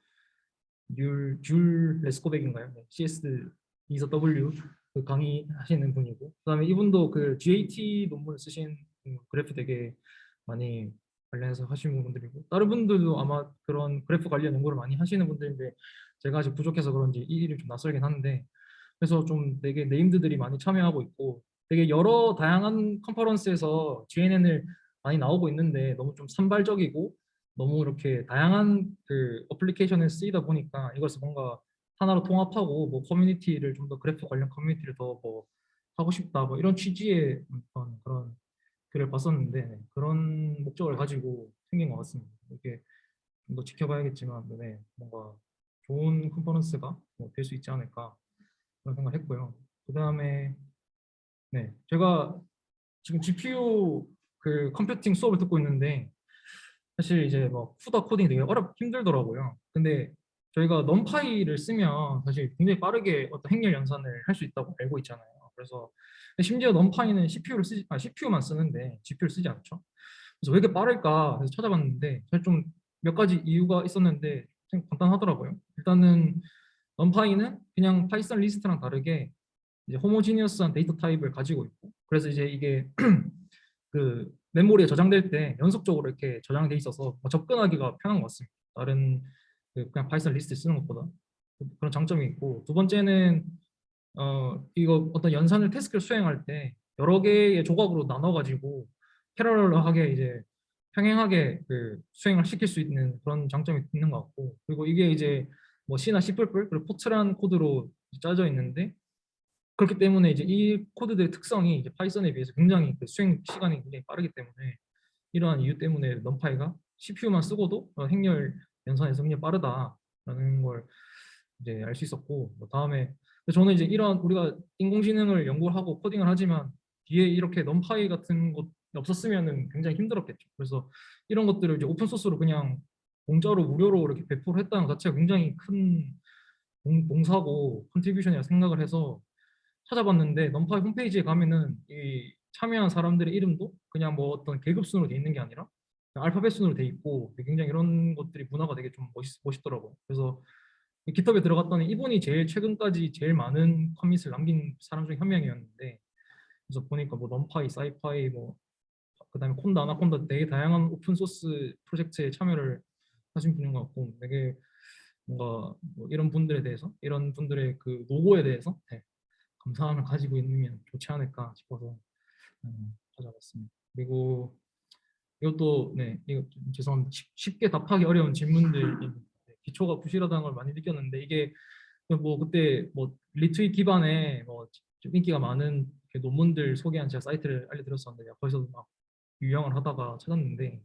줄 레스코백인가요? 네, CS 이서 W 그 강의하시는 분이고 그다음에 이분도 그 GAT 논문을 쓰신 그래프 되게 많이 관련해서 하시는 분들이고 다른 분들도 아마 그런 그래프 관련 연구를 많이 하시는 분들인데 제가 아직 부족해서 그런지 이 일이 좀 낯설긴 한데 그래서 좀 되게 네임드들이 많이 참여하고 있고 되게 여러 다양한 컨퍼런스에서 GNN을 많이 나오고 있는데 너무 좀 산발적이고 너무 이렇게 다양한 그 어플리케이션에 쓰이다 보니까 이것을 뭔가 하나로 통합하고 뭐 커뮤니티를 좀 더 그래프 관련 커뮤니티를 더 뭐 하고 싶다 뭐 이런 취지의 어떤 그런 글을 봤었는데 네, 그런 목적을 가지고 생긴 것 같습니다. 이렇게 좀 더 지켜봐야겠지만 네, 뭔가 좋은 컨퍼런스가 뭐 될 수 있지 않을까 그런 생각을 했고요. 그 다음에 네 제가 지금 GPU 그 컴퓨팅 수업을 듣고 있는데 사실 이제 뭐 푸다 코딩이 되게 힘들더라고요. 근데 저희가 넘파이를 쓰면 사실 굉장히 빠르게 어떤 행렬 연산을 할 수 있다고 알고 있잖아요. 그래서 심지어 넘파이는 CPU만 쓰는데 GPU를 쓰지 않죠. 그래서 왜 이렇게 빠를까 해서 찾아봤는데 사실 좀 몇 가지 이유가 있었는데 좀 간단하더라고요. 일단은 넘파이는 그냥 파이썬 리스트랑 다르게 이제 호모지니어스한 데이터 타입을 가지고 있고, 그래서 이제 이게 그 메모리에 저장될 때 연속적으로 이렇게 저장돼 있어서 뭐 접근하기가 편한 것 같습니다. 다른 그냥 파이썬 리스트 쓰는 것보다 그런 장점이 있고, 두 번째는 이거 어떤 연산을 태스크를 수행할 때 여러 개의 조각으로 나눠가지고 패러럴하게 이제 평행하게 그 수행을 시킬 수 있는 그런 장점이 있는 것 같고, 그리고 이게 이제 뭐 C나 C++ 그리고 포트란 코드로 짜져 있는데, 그렇기 때문에 이제 이 코드들의 특성이 이제 파이썬에 비해서 굉장히 그 수행 시간이 굉장히 빠르기 때문에, 이러한 이유 때문에 넘파이가 CPU만 쓰고도 행렬 연산에서 굉장히 빠르다라는 걸 이제 알 수 있었고, 뭐 다음에 저는 이제 이런 우리가 인공지능을 연구를 하고 코딩을 하지만 뒤에 이렇게 넘파이 같은 것 없었으면은 굉장히 힘들었겠죠. 그래서 이런 것들을 이제 오픈 소스로 그냥 공짜로 무료로 이렇게 배포를 했다는 것 자체가 굉장히 큰 봉사고 컨트리뷰션이라 생각을 해서 찾아봤는데, 넘파이 홈페이지에 가면은 이 참여한 사람들의 이름도 그냥 뭐 어떤 계급 순으로 돼 있는 게 아니라 그냥 알파벳 순으로 돼 있고, 굉장히 이런 것들이 문화가 되게 좀 멋있더라고요. 그래서 깃허브에 들어갔더니 이분이 제일 최근까지 제일 많은 커밋을 남긴 사람 중에 한 명이었는데, 그래서 보니까 뭐 넘파이, 사이파이, 뭐 그다음에 콘다, 아나콘다 되게 다양한 오픈 소스 프로젝트에 참여를 하신 분인 것 같고, 되게 뭔가 뭐 이런 분들에 대해서, 이런 분들의 그 노고에 대해서 감사함을 가지고 있으면 좋지 않을까 싶어서 찾아봤습니다. 그리고 이것도 이거 좀 죄송합니다. 쉽게 답하기 어려운 질문들, 기초가 부실하다는 걸 많이 느꼈는데, 이게 뭐 그때 뭐 리트윗 기반의 뭐좀 인기가 많은 그 논문들 소개한 제가 사이트를 알려드렸었는데, 거기서 막 유형을 하다가 찾았는데,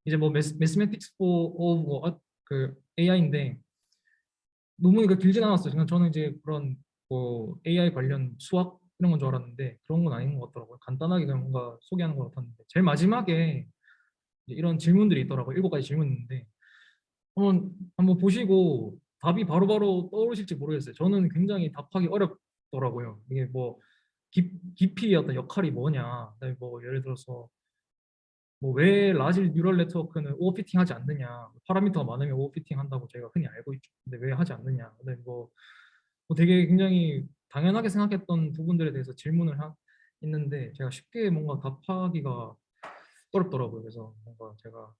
이제 뭐 Mathematics for 그 AI인데 논문이 그 길진 않았어요. 저는 이제 그런 뭐 AI 관련 수학 이런 건 줄 알았는데 그런 건 아닌 것 같더라고요. 간단하게 그냥 뭔가 소개하는 것 같았는데, 제일 마지막에 이제 이런 질문들이 있더라고요. 7가지 질문인데 한번 보시고 답이 바로바로 떠오르실지 모르겠어요. 저는 굉장히 답하기 어렵더라고요. 이게 뭐 깊이의 어떤 역할이 뭐냐, 그다음에 뭐 예를 들어서 뭐 왜 라지 뉴럴 네트워크는 오버피팅 하지 않느냐, 파라미터가 많으면 오버피팅 한다고 저희가 흔히 알고 있죠. 근데 왜 하지 않느냐, 근데 뭐 되게 굉장히 당연하게 생각했던 부분들에 대해서 있는데 제가 쉽게 뭔가 답하기가 어렵더라고요. 그래서 뭔가 제가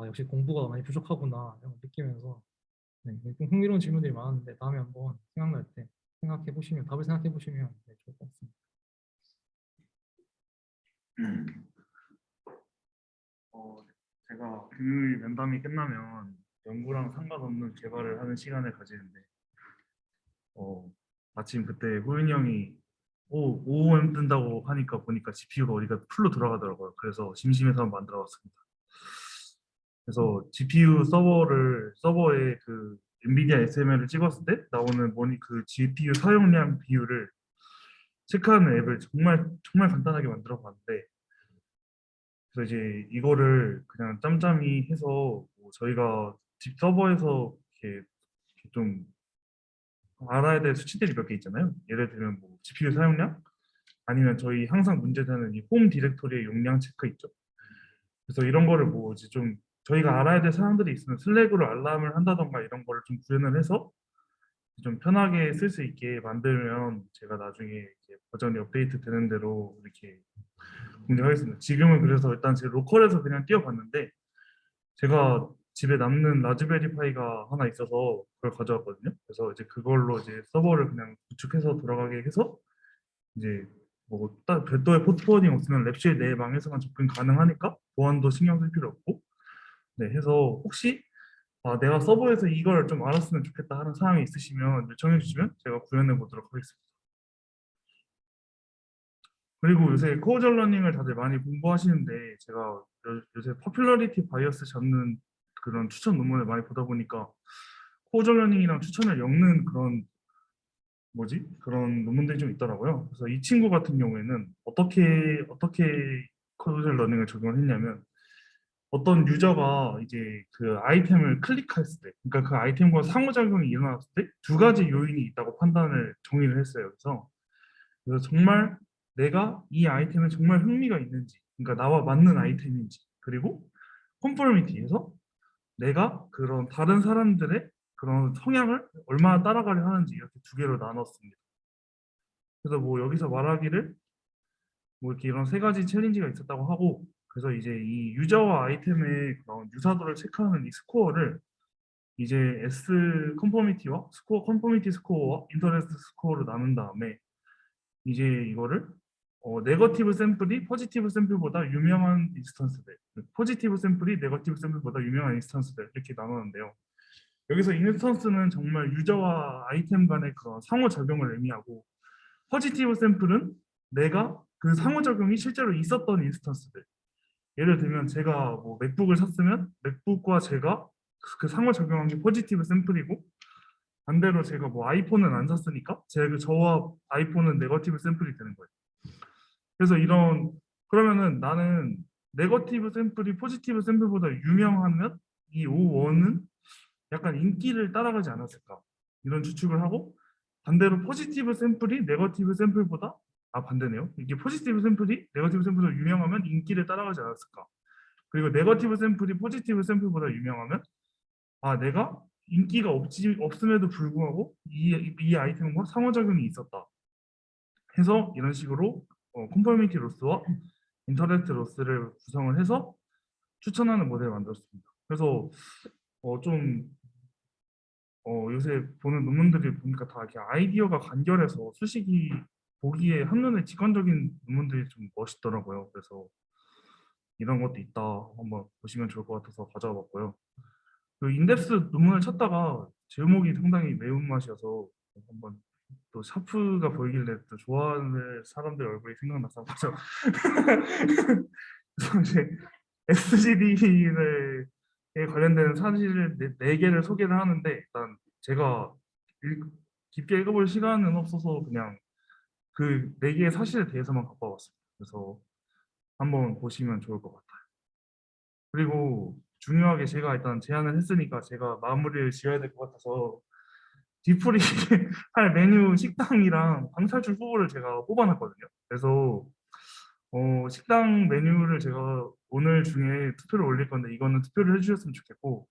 역시 공부가 많이 부족하구나 이런 걸 느끼면서 좀 흥미로운 질문들이 많았는데, 다음에 한번 생각날 때 답을 생각해 보시면 좋을 것 같습니다. 제가 금요일 면담이 끝나면 연구랑 상관없는 개발을 하는 시간을 가지는데, 마침 그때 호윤이 형이 오후에 뜬다고 하니까 보니까 GPU가 어디가 풀로 들어가더라고요. 그래서 심심해서 한번 만들어 봤습니다. 그래서 GPU 서버에 그 엔비디아 SML을 찍었을 때 나오는 그 GPU 사용량 비율을 체크하는 앱을 정말 정말 간단하게 만들어 봤는데, 그래서 이제 이거를 그냥 짬짬이 해서 뭐 저희가 집 서버에서 이렇게 좀 알아야 될 수치들이 몇 개 있잖아요. 예를 들면 뭐 GPU 사용량, 아니면 저희 항상 문제되는 이 홈 디렉토리의 용량 체크 있죠. 그래서 이런 거를 뭐 이제 좀 저희가 알아야 될 사항들이 있으면 슬랙으로 알람을 한다던가 이런 거를 좀 구현을 해서 좀 편하게 쓸 수 있게 만들면 제가 나중에 이제 버전이 업데이트 되는 대로 이렇게 공개하겠습니다. 지금은 그래서 일단 제 로컬에서 그냥 띄워봤는데, 제가 집에 남는 라즈베리 파이가 하나 있어서 그걸 가져왔거든요. 그래서 이제 그걸로 이제 서버를 그냥 구축해서 돌아가게 해서 이제 뭐 별도의 포트포워딩 없으면 랩실 내 망에서만 접근 가능하니까 보안도 신경 쓸 필요 없고, 해서 혹시 내가 서버에서 이걸 좀 알았으면 좋겠다 하는 사항이 있으시면 요청해 주시면 제가 구현해 보도록 하겠습니다. 그리고 요새 코어절 러닝을 다들 많이 공부하시는데, 제가 요새 퍼퓰러리티 바이어스 잡는 그런 추천 논문을 많이 보다 보니까 코어절 러닝이랑 추천을 엮는 그런 논문들이 좀 있더라고요. 그래서 이 친구 같은 경우에는 어떻게 코어절 러닝을 적용을 했냐면, 어떤 유저가 이제 그 아이템을 클릭했을 때, 그러니까 그 아이템과 상호작용이 일어났을 때 두 가지 요인이 있다고 판단을 정의를 했어요. 그래서 정말 내가 이 아이템에 정말 흥미가 있는지, 그러니까 나와 맞는 아이템인지, 그리고 컨포미티에서 내가 그런 다른 사람들의 그런 성향을 얼마나 따라가려 하는지 이렇게 두 개로 나눴습니다. 그래서 뭐 여기서 말하기를 뭐 이렇게 이런 세 가지 챌린지가 있었다고 하고, 그래서 이제 이 유저와 아이템의 그런 유사도를 체크하는 이 스코어를 이제 S 컨포미티와 스코어 컨포미티 스코어와 인터레스트 스코어로 나눈 다음에 이제 이거를 네거티브 샘플이 포지티브 샘플보다 유명한 인스턴스들, 포지티브 샘플이 네거티브 샘플보다 유명한 인스턴스들 이렇게 나누는데요. 여기서 인스턴스는 정말 유저와 아이템 간의 그런 상호작용을 의미하고, 포지티브 샘플은 내가 그 상호작용이 실제로 있었던 인스턴스들. 예를 들면 제가 뭐 맥북을 샀으면 맥북과 제가 그 상호작용한 게 포지티브 샘플이고, 반대로 제가 뭐 아이폰은 안 샀으니까 저와 아이폰은 네거티브 샘플이 되는 거예요. 그래서 그러면은 나는 네거티브 샘플이 포지티브 샘플보다 유명하면 이 O1은 약간 인기를 따라가지 않았을까, 이런 추측을 하고, 반대로 포지티브 샘플이 네거티브 샘플보다 반대네요. 이게 포지티브 샘플이 네거티브 샘플보다 유명하면 인기를 따라가지 않았을까. 그리고 네거티브 샘플이 포지티브 샘플보다 유명하면 내가 인기가 없음에도 불구하고 이 아이템과 상호작용이 있었다 해서 이런 식으로 컨포미티 로스와 인터레스트 로스를 구성을 해서 추천하는 모델을 만들었습니다. 그래서 좀 요새 보는 논문들이 보니까 다 이렇게 아이디어가 간결해서 수식이 보기에 한눈에 직관적인 논문들이 좀 멋있더라고요. 그래서 이런 것도 있다, 한번 보시면 좋을 것 같아서 가져와 봤고요. 그 인덱스 논문을 찾다가 제목이 상당히 매운맛이어서 한번 또 샤프가 보이길래 또 좋아하는 사람들 얼굴이 생각나서 그래서 이제 SGD에 관련된 사실 네 개를 소개를 하는데, 일단 제가 깊게 읽어볼 시간은 없어서 그냥 그 네 개의 사실에 대해서만 갖고 와봤습니다. 그래서 한번 보시면 좋을 것 같아요. 그리고 중요하게 제가 일단 제안을 했으니까 제가 마무리를 지어야 될 것 같아서 뒤풀이 할 메뉴 식당이랑 방탈출 후보를 제가 뽑아놨거든요. 그래서 식당 메뉴를 제가 오늘 중에 투표를 올릴 건데 이거는 투표를 해주셨으면 좋겠고,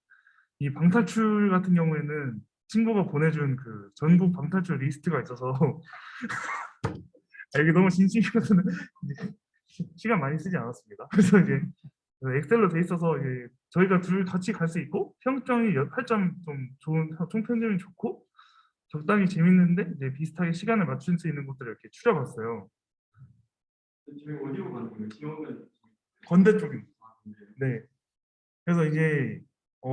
이 방탈출 같은 경우에는 친구가 보내준 그 전국 방탈출 리스트가 있어서 이게 너무 진심이어서는 시간 많이 쓰지 않았습니다. 그래서 이제 엑셀로 돼 있어서 이제 저희가 둘 같이 갈 수 있고, 평점이 8점 좀 좋은, 총평점이 좋고 적당히 재밌는데 이제 비슷하게 시간을 맞출 수 있는 곳들을 이렇게 추려봤어요. 저희 어디로 가는 거예요? 지역은 건대 쪽입니다. 네. 그래서 이제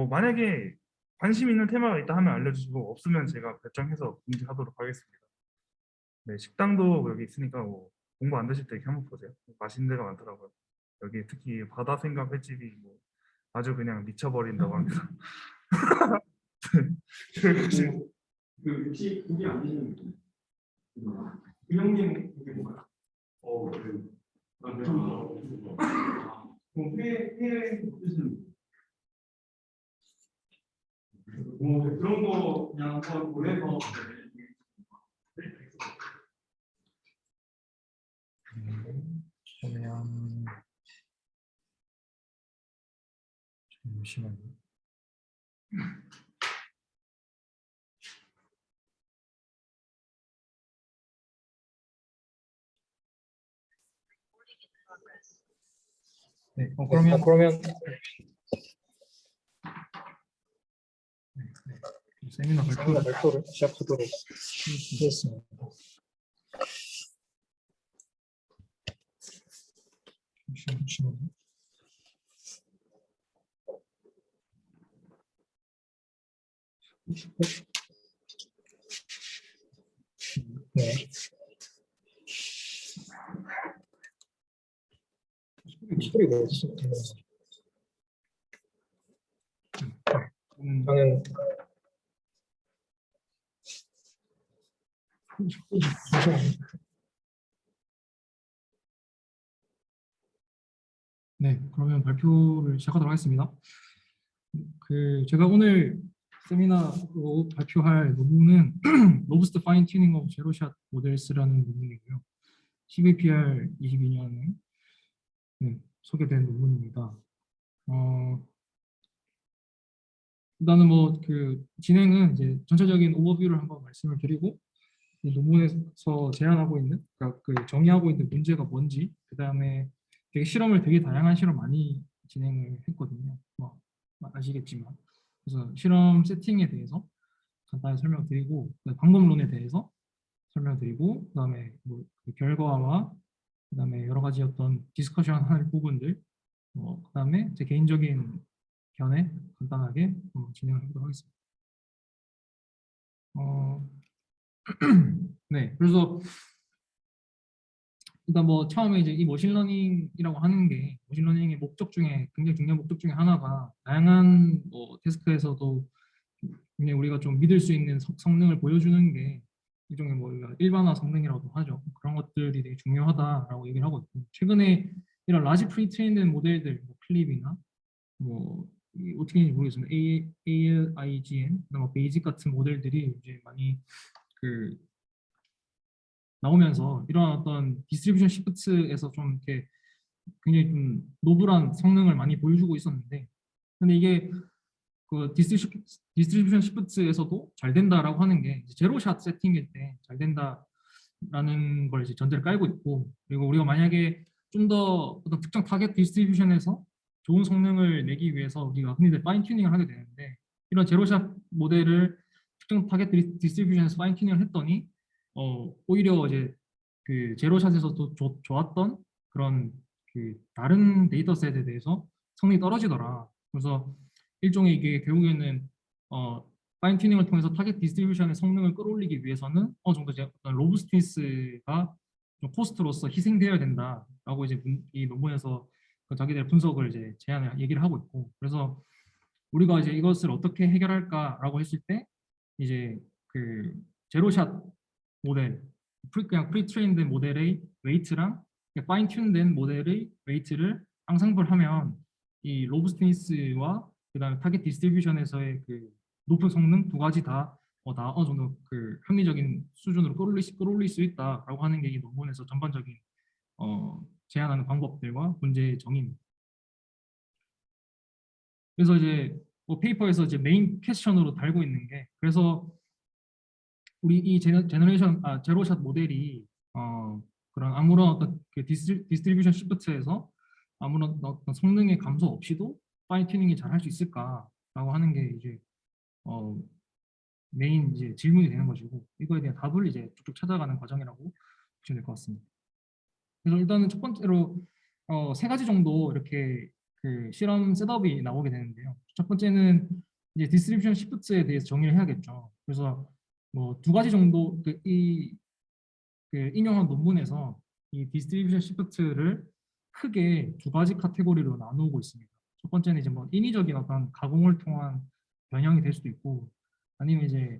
만약에 관심 있는 테마가 있다 하면 알려주시고, 없으면 제가 결정해서 공지하도록 하겠습니다. 네, 식당도 여기 있으니까 뭐 공부 안 되실 때 이렇게 한번 보세요. 맛있는 데가 많더라고요. 여기 특히 바다 생각 횟집이 뭐 아주 그냥 미쳐버린다고 합니다. 그 혹시 그게 안 되시는 분이 그 형님 그게 뭐야? 그럼 회의 뜻은 그런 거 그냥 한번 보내서 그러면 잠시만요. 네, 그러면 세미나 발표를 시작하도록 하겠습니다. 잠시만요. 네. 소리가 어디서 들려서? 저는 네, 그러면 발표를 시작하도록 하겠습니다. 제가 오늘 세미나로 발표할 논문은 로브스트 파인 튜닝 오브 제로샷 모델스라는 논문이고요. CVPR 22년에 소개된 논문입니다. 일단은 뭐 그 진행은 이제 전체적인 오버뷰를 한번 말씀을 드리고 이 논문에서 제안하고 있는 그러니까 그 정의하고 있는 문제가 뭔지 그다음에 되게 실험을 되게 다양한 실험 많이 진행을 했거든요. 뭐 아시겠지만 그래서 실험 세팅에 대해서 간단히 설명드리고 방법론에 대해서 설명드리고 그다음에 뭐그 결과와 그다음에 여러 가지 어떤 디스커션할 부분들 그다음에 제 개인적인 견해 간단하게 진행을 해보도록 하겠습니다. 네, 그래서 일단 뭐 처음에 이제 이 머신러닝이라고 하는 게 머신러닝의 목적 중에 굉장히 중요한 목적 중에 하나가 다양한 뭐 태스크에서도 굉장히 우리가 좀 믿을 수 있는 성능을 보여주는 게 일종의 뭐 우리가 일반화 성능이라고도 하죠. 그런 것들이 되게 중요하다라고 얘기를 하고 있고 최근에 이런 라지 프리트레인드 모델들 뭐 클립이나 뭐 어떻게인지 모르겠습니다. ALIGN, 뭐 베이직 같은 모델들이 이제 많이 그 나오면서 이런 어떤 디스트리뷰션 시프트에서 좀 이렇게 굉장히 좀 노블한 성능을 많이 보여주고 있었는데, 근데 이게 그 디스트리뷰션 시프트에서도 잘 된다라고 하는 게 제로샷 세팅일 때 잘 된다라는 걸 이제 전제를 깔고 있고, 그리고 우리가 만약에 좀 더 어떤 특정 타겟 디스트리뷰션에서 좋은 성능을 내기 위해서 우리가 흔히들 파인 튜닝을 하게 되는데, 이런 제로샷 모델을 특정 타겟 디스트리뷰션에서 파인 튜닝을 했더니 오히려 이제 그 제로샷에서도 좋았던 그런 그 다른 데이터셋에 대해서 성능이 떨어지더라. 그래서 일종의 이게 결국에는 파인 튜닝을 통해서 타겟 디스트리뷰션의 성능을 끌어올리기 위해서는 어느 정도 이제 어떤 로부스티스가 좀 코스트로서 희생되어야 된다라고 이제 이 논문에서 그 자기들 분석을 이제 제안을 얘기를 하고 있고, 그래서 우리가 이제 이것을 어떻게 해결할까라고 했을 때 이제 그 제로샷 모델, 그냥 프리트레인드 모델의 웨이트랑 파인 튠된 모델의 웨이트를 쌍상부를 하면 이 로부스티니스와 그다음에 타겟 디스트리뷰션에서의 그 높은 성능 두 가지 다 어느 정도 그 합리적인 수준으로 끌어올릴 수 있다라고 하는 게 이 논문에서 전반적인 제안하는 방법들과 문제의 정의입니다. 그래서 이제 뭐 페이퍼에서 이제 메인 퀘스천으로 달고 있는 게, 그래서 우리 이 제로샷 모델이 그런 아무런 어떤 그 디스트리뷰션 시프트에서 아무런 어떤 성능의 감소 없이도 파인 튜닝이 잘 할 수 있을까라고 하는 게 이제 메인 이제 질문이 되는 것이고, 이거에 대한 답을 이제 쭉쭉 찾아가는 과정이라고 보시면 될 것 같습니다. 그래서 일단은 첫 번째로 세 가지 정도 이렇게 그 실험 셋업이 나오게 되는데요. 첫 번째는 이제 디스트리뷰션 시프트에 대해서 정의를 해야겠죠. 그래서 뭐 두 가지 정도 그 인용한 논문에서 이 디스트리뷰션 시프트를 크게 두 가지 카테고리로 나누고 있습니다. 첫 번째는 이제 뭐 인위적인 어떤 가공을 통한 변형이 될 수도 있고, 아니면 이제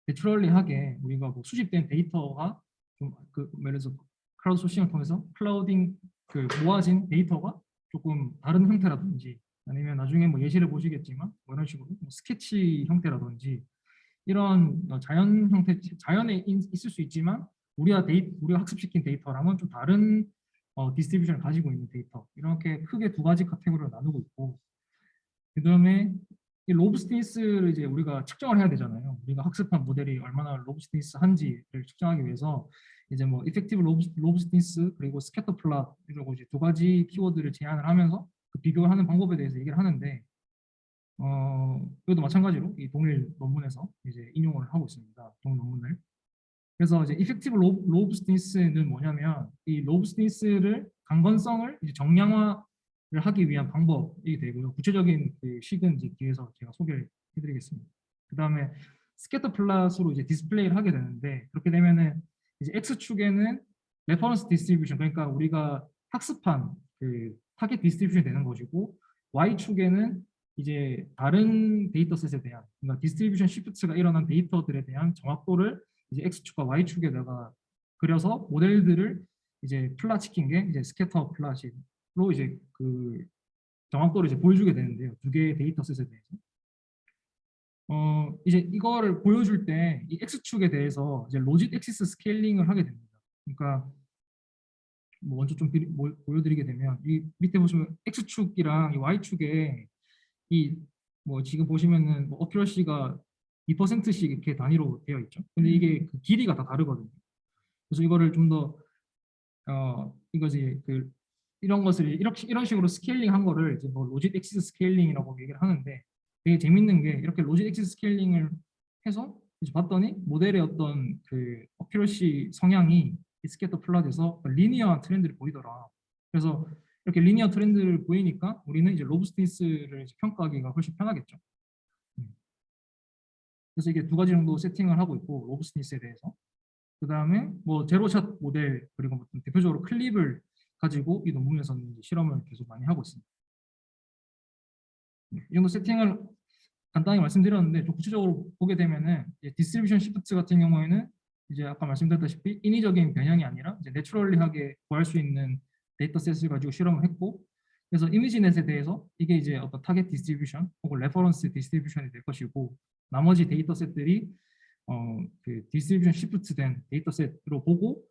내추럴리하게 우리가 뭐 수집된 데이터가 좀그 예를 들어서 클라우드 소싱을 통해서 클라우딩 그 모아진 데이터가 조금 다른 형태라든지, 아니면 나중에 뭐 예시를 보시겠지만 뭐 이런 식으로 뭐 스케치 형태라든지 이런 자연 형태, 자연에 있을 수 있지만 우리가 학습시킨 데이터랑은 좀 다른 디스트리뷰션을 가지고 있는 데이터, 이렇게 크게 두 가지 카테고리로 나누고 있고, 그다음에 이 로브스티니스를 이제 우리가 측정을 해야 되잖아요. 우리가 학습한 모델이 얼마나 로브스티니스한지를 측정하기 위해서 이제 뭐 이펙티브 로브스티니스 그리고 스캐터 플롯 이러고 이제 두 가지 키워드를 제안을 하면서 그 비교하는 방법에 대해서 얘기를 하는데, 이것도 마찬가지로 이 동일 논문에서 이제 인용을 하고 있습니다. 동일 논문을. 그래서 이제 이펙티브 로브스티니스는 뭐냐면 이 로브스티니스를 강건성을 이제 정량화를 하기 위한 방법이 되고요. 구체적인 그 식은 이제 뒤에서 제가 소개를 해드리겠습니다. 그 다음에 스캐터 플롯으로 이제 디스플레이를 하게 되는데, 그렇게 되면은 이제 X축에는 레퍼런스 디스트리뷰션, 그러니까 우리가 학습한 그 타겟 디스트리뷰션이 되는 것이고, Y축에는 이제 다른 데이터셋에 대한, 그러니까 디스트리뷰션 시프트가 일어난 데이터들에 대한 정확도를 이제 X축과 Y축에다가 그려서 모델들을 이제 플랫시킨 게 이제 스캐터 플랫으로 이제 그 정확도를 이제 보여주게 되는데요. 두 개의 데이터셋에 대해서. 이제 이거를 보여줄 때 이 X축에 대해서 이제 로짓 액시스 스케일링을 하게 됩니다. 그러니까 뭐 먼저 좀 보여드리게 되면 이 밑에 보시면 X축이랑 이 Y축에 이 뭐 지금 보시면은 뭐 어큐러시가 2%씩 이렇게 단위로 되어 있죠. 근데 이게 그 길이가 다 다르거든요. 그래서 이거를 좀 더 이거지 그 이런 것을 이렇게 이런 식으로 스케일링 한 거를 이제 뭐 로짓 엑시스 스케일링이라고 얘기를 하는데 되게 재밌는 게 이렇게 로짓 엑시스 스케일링을 해서 이제 봤더니 모델의 어떤 그 어큐러시 성향이 스캐터 플롯에서 리니어한 트렌드를 보이더라. 그래서 이렇게 리니어 트렌드를 보이니까 우리는 이제 로브스티스를 이제 평가하기가 훨씬 편하겠죠. 그래서 이게 두 가지 정도 세팅을 하고 있고 로브스티스에 대해서 그 다음에 뭐 제로샷 모델 그리고 뭐 대표적으로 클립을 가지고 이 논문에서는 이제 실험을 계속 많이 하고 있습니다. 이 정도 세팅을 간단히 말씀드렸는데 좀 구체적으로 보게 되면은 디스트리뷰션 시프트 같은 경우에는 이제 아까 말씀드렸다시피 인위적인 변형이 아니라 이제 내추럴리하게 구할 수 있는 데이터셋을 가지고 실험을 했고 그래서 이미지넷에 대해서 이게 이제 어떤 타겟 디스트리뷰션 혹은 레퍼런스 디스트리뷰션이 될 것이고 나머지 데이터셋들이 그 디스트리뷰션 시프트된 데이터셋으로 보고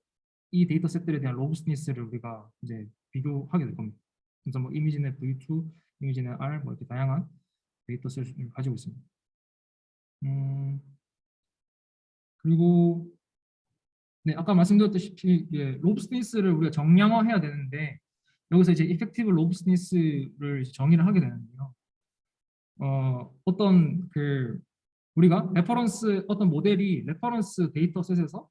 이 데이터셋들에 대한 로브스니스를 우리가 이제 비교하게 될 겁니다. 그래서 뭐 이미지넷 V2, 이미지넷 R 뭐 이렇게 다양한 데이터셋을 가지고 있습니다. 그리고 네 아까 말씀드렸다시피 로브스니스를 우리가 정량화해야 되는데 여기서 이제 이펙티브 로브스니스를 정의를 하게 되는데요. 어떤 그 우리가 레퍼런스 어떤 모델이 레퍼런스 데이터셋에서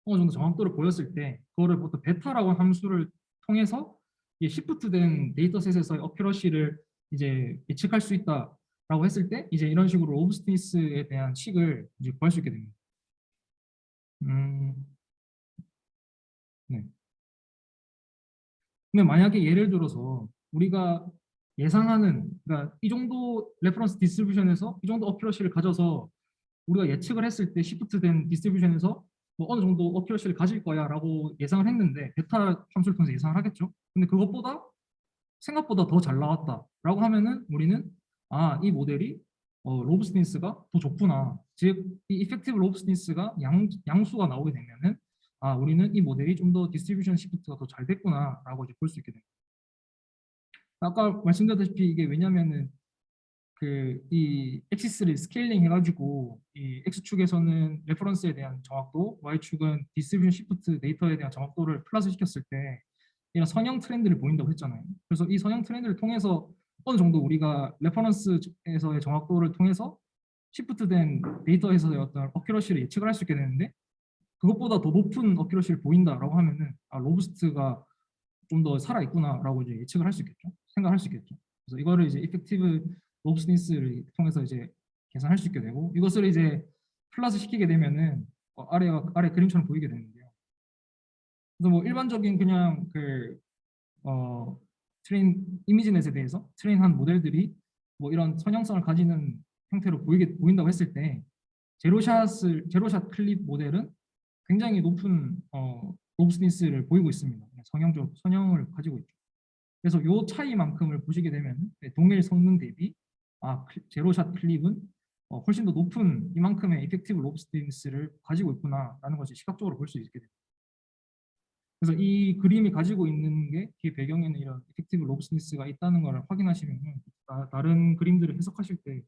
어느 정도 정확도를 보였을 때 그거를 보통 베타라고 하는 함수를 통해서 시프트된 데이터셋에서의 어큐러시를 이제 예측할 수 있다라고 했을 때 이제 이런 식으로 로브스티스에 대한 칙을 이제 구할 수 있게 됩니다. 네. 근데 만약에 예를 들어서 우리가 예상하는 그러니까 이 정도 레퍼런스 디스트리뷰션에서 이 정도 어큐러시를 가져서 우리가 예측을 했을 때 시프트된 디스트리뷰션에서 뭐 어느 정도 어큐러시를 가질 거야 라고 예상을 했는데 베타 함수를 통해서 예상을 하겠죠. 근데 그것보다 생각보다 더 잘 나왔다 라고 하면은 우리는 이 모델이 로브스니스가 더 좋구나. 즉 이 이펙티브 로브스니스가 양수가 나오게 되면은 우리는 이 모델이 좀 더 디스트리뷰션 시프트가 더 잘 됐구나 라고 이제 볼 수 있게 됩니다. 아까 말씀드렸다시피 이게 왜냐면은 이 엑시스를 스케일링 해가지고 이 X축에서는 레퍼런스에 대한 정확도, Y축은 디스트리뷰션 시프트 데이터에 대한 정확도를 플러스 시켰을 때 이런 선형 트렌드를 보인다고 했잖아요. 그래서 이 선형 트렌드를 통해서 어느 정도 우리가 레퍼런스에서의 정확도를 통해서 시프트된 데이터에서의 어떤 어큐러시를 예측을 할 수 있게 되는데 그것보다 더 높은 어큐러시를 보인다라고 하면은 로브스트가 좀 더 살아있구나라고 이제 예측을 할 수 있겠죠. 생각할 수 있겠죠. 그래서 이거를 이제 이펙티브 로브스니스를 통해서 이제 계산할 수 있게 되고 이것을 이제 플러스 시키게 되면은 아래 그림처럼 보이게 되는데요. 그래서 뭐 일반적인 그냥 트레인 이미지넷에 대해서 트레인한 모델들이 뭐 이런 선형성을 가지는 형태로 보인다고 했을 때 제로샷 클립 모델은 굉장히 높은 로브스니스를 보이고 있습니다. 선형을 가지고 있죠. 그래서 이 차이만큼을 보시게 되면 동일 성능 대비 제로샷 클립은 훨씬 더 높은 이만큼의 이펙티브 로브스니스를 가지고 있구나라는 것이 시각적으로 볼 수 있게 됩니다. 그래서 이 그림이 가지고 있는 게 뒤에 배경에는 이런 이펙티브 로브스니스가 있다는 걸 확인하시면 다른 그림들을 해석하실 때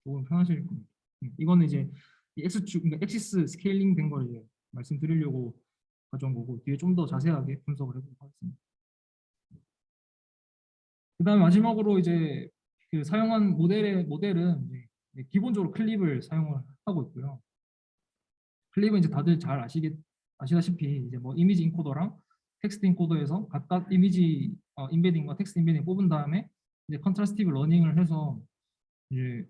조금 편하실 겁니다. 이거는 이제 이 X축, 그러니까 엑시스 스케일링 된 걸 이제 말씀드리려고 가져온 거고 뒤에 좀 더 자세하게 분석을 해보도록 하겠습니다. 그 다음에 마지막으로 이제 사용한 모델은 이제 기본적으로 클립을 사용을 하고 있고요. 클립은 이제 다들 잘 아시다시피 이제 뭐 이미지 인코더랑 텍스트 인코더에서 각각 이미지 인베딩과 텍스트 인베딩 뽑은 다음에 이제 컨트라스티브 러닝을 해서 이제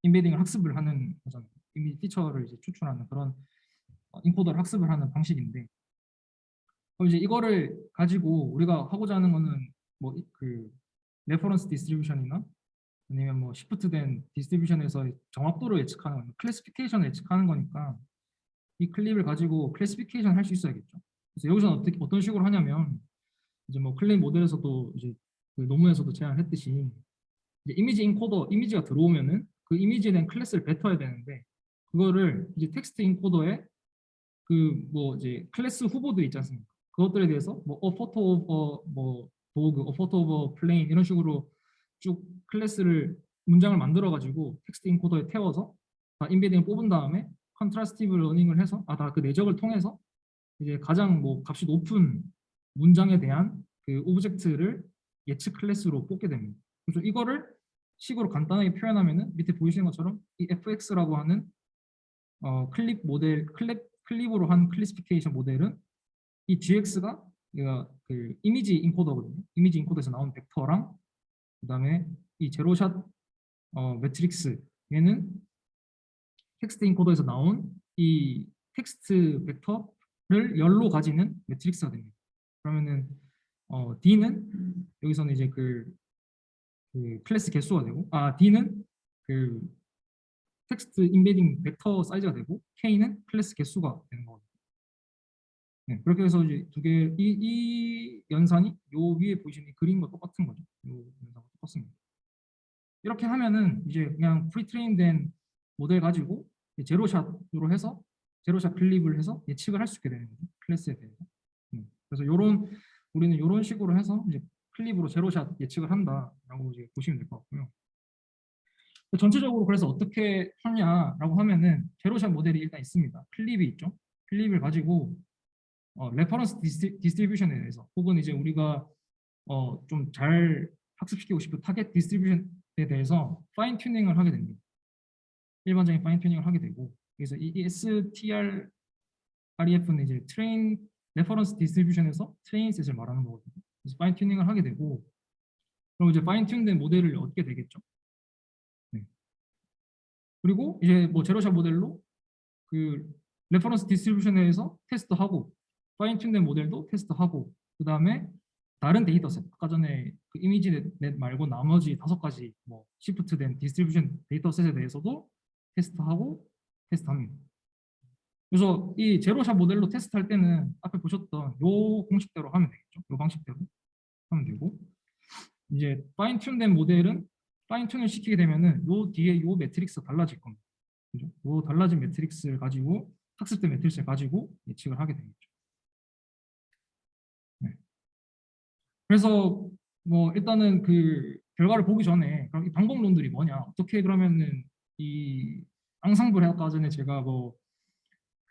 인베딩을 학습을 하는 거잖아요. 이미지 피처를 이제 추출하는 그런 인코더를 학습을 하는 방식인데 그럼 이제 이거를 가지고 우리가 하고자 하는 거는 뭐 레퍼런스 디스트리뷰션이나 아니면 뭐 시프트된 디스트리뷰션에서 정확도를 예측하는 클래시피케이션을 예측하는 거니까 이 클립을 가지고 클래시피케이션 할 수 있어야겠죠. 그래서 여기서는 어떤 식으로 하냐면 이제 뭐 클립 모델에서도 이제 논문에서도 제안을 했듯이 이제 이미지 인코더 이미지가 들어오면은 그 이미지에 대한 클래스를 뱉어야 되는데 그거를 이제 텍스트 인코더에 뭐 이제 클래스 후보들 있지 않습니까? 그것들에 대해서 뭐 포토 오버 뭐 도그, 포토 오버 플레인 이런 식으로 쭉 클래스를 문장을 만들어 가지고 텍스트 인코더에 태워서 다 인베딩을 뽑은 다음에 컨트라스티브 러닝을 해서 다 그 내적을 통해서 이제 가장 뭐 값이 높은 문장에 대한 그 오브젝트를 예측 클래스로 뽑게 됩니다. 그래서 이거를 식으로 간단하게 표현하면은 밑에 보이시는 것처럼 이 fx라고 하는 클립 모델 클립으로 한 클래시피케이션 모델은 이 gx가 얘가 그 이미지 인코더거든요. 이미지 인코더에서 나온 벡터랑 그다음에 이 제로샷 매트릭스 얘는 텍스트 인코더에서 나온 이 텍스트 벡터를 열로 가지는 매트릭스가 됩니다. 그러면은 D는 여기서는 이제 그 클래스 개수가 되고 D는 그 텍스트 인베딩 벡터 사이즈가 되고 K는 클래스 개수가 되는 거거든요. 네, 그렇게 해서 이제 두 개 이 연산이 요 위에 보이시는 이 그림과 똑같은 거죠. 요 연산과 똑같습니다. 이렇게 하면은 이제 그냥 프리트레인된 모델 가지고 제로샷으로 해서 제로샷 클립을 해서 예측을 할 수 있게 되는 거죠. 클래스에 대해서. 그래서 우리는 이런 식으로 해서 이제 클립으로 제로샷 예측을 한다라고 이제 보시면 될 것 같고요. 전체적으로 그래서 어떻게 하냐라고 하면은 제로샷 모델이 일단 있습니다. 클립이 있죠. 클립을 가지고 레퍼런스 디스트리뷰션에 대해서 혹은 이제 우리가 좀 잘 학습시키고 싶은 타겟 디스트리뷰션에 대해서 파인 튜닝을 하게 됩니다. 일반적인 파인 튜닝을 하게 되고 그래서 이 STRREF는 이제 트레인 레퍼런스 디스트리뷰션에서 트레인 셋을 말하는 거거든요. 그래서 파인 튜닝을 하게 되고 그럼 이제 파인 튜닝된 모델을 얻게 되겠죠. 네. 그리고 이제 뭐 제로샷 모델로 그 레퍼런스 디스트리뷰션에서 테스트하고 파인 튜닝된 모델도 테스트하고 그 다음에 다른 데이터셋 아까 전에 그 이미지 넷 말고 나머지 5가지 뭐 시프트된 디스트리뷰션 데이터셋에 대해서도 테스트합니다. 그래서 이 제로샷 모델로 테스트할 때는 앞에 보셨던 요 공식대로 하면 되겠죠. 요 방식대로 하면 되고 이제 파인 튠된 모델은 파인 튠을 시키게 되면은 요 뒤에 요 매트릭스 달라질 겁니다. 그죠? 요 달라진 매트릭스를 가지고 학습된 매트릭스를 가지고 예측을 하게 되겠죠. 네. 그래서 뭐 일단은 그 결과를 보기 전에 그럼 이 방법론들이 뭐냐? 어떻게 그러면은 이 앙상블 아까 전에 제가 뭐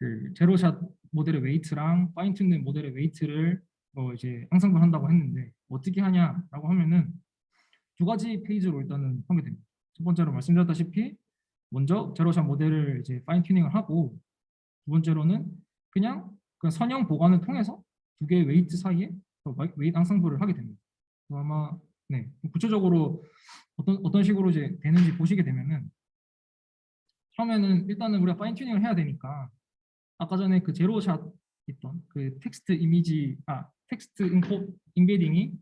그 제로샷 모델의 웨이트랑 파인 튠된 모델의 웨이트를 뭐 이제 앙상블 한다고 했는데 어떻게 하냐라고 하면은 2가지 페이지로 일단은 하게 됩니다. 첫 번째로 말씀드렸다시피 먼저 제로샷 모델을 이제 파인 튜닝을 하고 두 번째로는 그냥 선형 보관을 통해서 2개의 웨이트 사이에 웨이트 앙상블을 하게 됩니다. 아마 네 구체적으로 어떤 식으로 이제 되는지 보시게 되면은 처음에는 일단은 우리가 파인 튜닝을 해야 되니까 아까 전에 그 제로샷 있던 그 텍스트 이미지 텍스트 인베딩이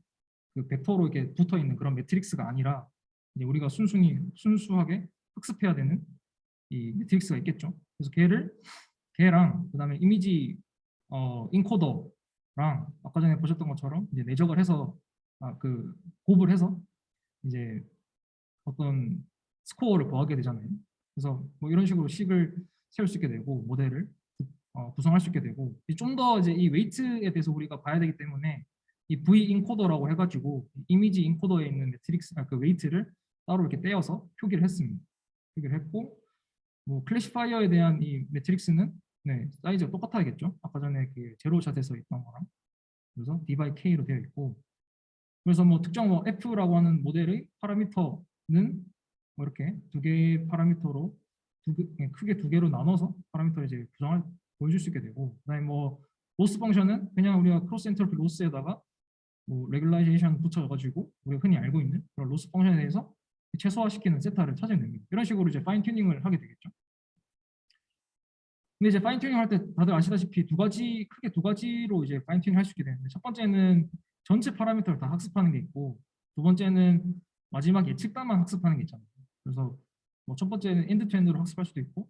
그 벡터로 이렇게 붙어 있는 그런 매트릭스가 아니라 이제 우리가 순수하게 학습해야 되는 이 매트릭스가 있겠죠. 그래서 걔랑 그다음에 이미지 인코더랑 아까 전에 보셨던 것처럼 이제 내적을 해서 그 곱을 해서 이제 어떤 스코어를 구하게 되잖아요. 그래서 뭐 이런 식으로 식을 세울 수 있게 되고 모델을 구성할 수 있게 되고 좀 더 이제 이 웨이트에 대해서 우리가 봐야 되기 때문에 이 V 인코더라고 해가지고 이미지 인코더에 있는 매트릭스 그 웨이트를 따로 이렇게 떼어서 표기를 했습니다. 표기를 했고 뭐 클래시파이어에 대한 이 매트릭스는 네 사이즈가 똑같아야겠죠. 아까 전에 그 제로샷에서 있던 거랑 그래서 D by K로 되어 있고 그래서 뭐 특정 뭐 F라고 하는 모델의 파라미터는 뭐 이렇게 2개의 파라미터로 크게 2개로 나눠서 파라미터를 이제 보여줄 수 있게 되고 그다음에 뭐 로스 펑션은 그냥 우리가 크로스 엔트로피 로스에다가 뭐 레귤라이제이션 붙여가지고 우리가 흔히 알고 있는 그런 로스 펑션에 대해서 최소화시키는 세타를 찾으면 됩니다. 이런 식으로 이제 파인 튜닝을 하게 되겠죠. 근데 이제 파인 튜닝 할 때 다들 아시다시피 크게 두 가지로 이제 파인 튜닝 할 수 있게 되는데 첫 번째는 전체 파라미터를 다 학습하는 게 있고 두 번째는 마지막 예측단만 학습하는 게 있잖아요. 그래서 뭐 첫 번째는 엔드 투 엔드로 학습할 수도 있고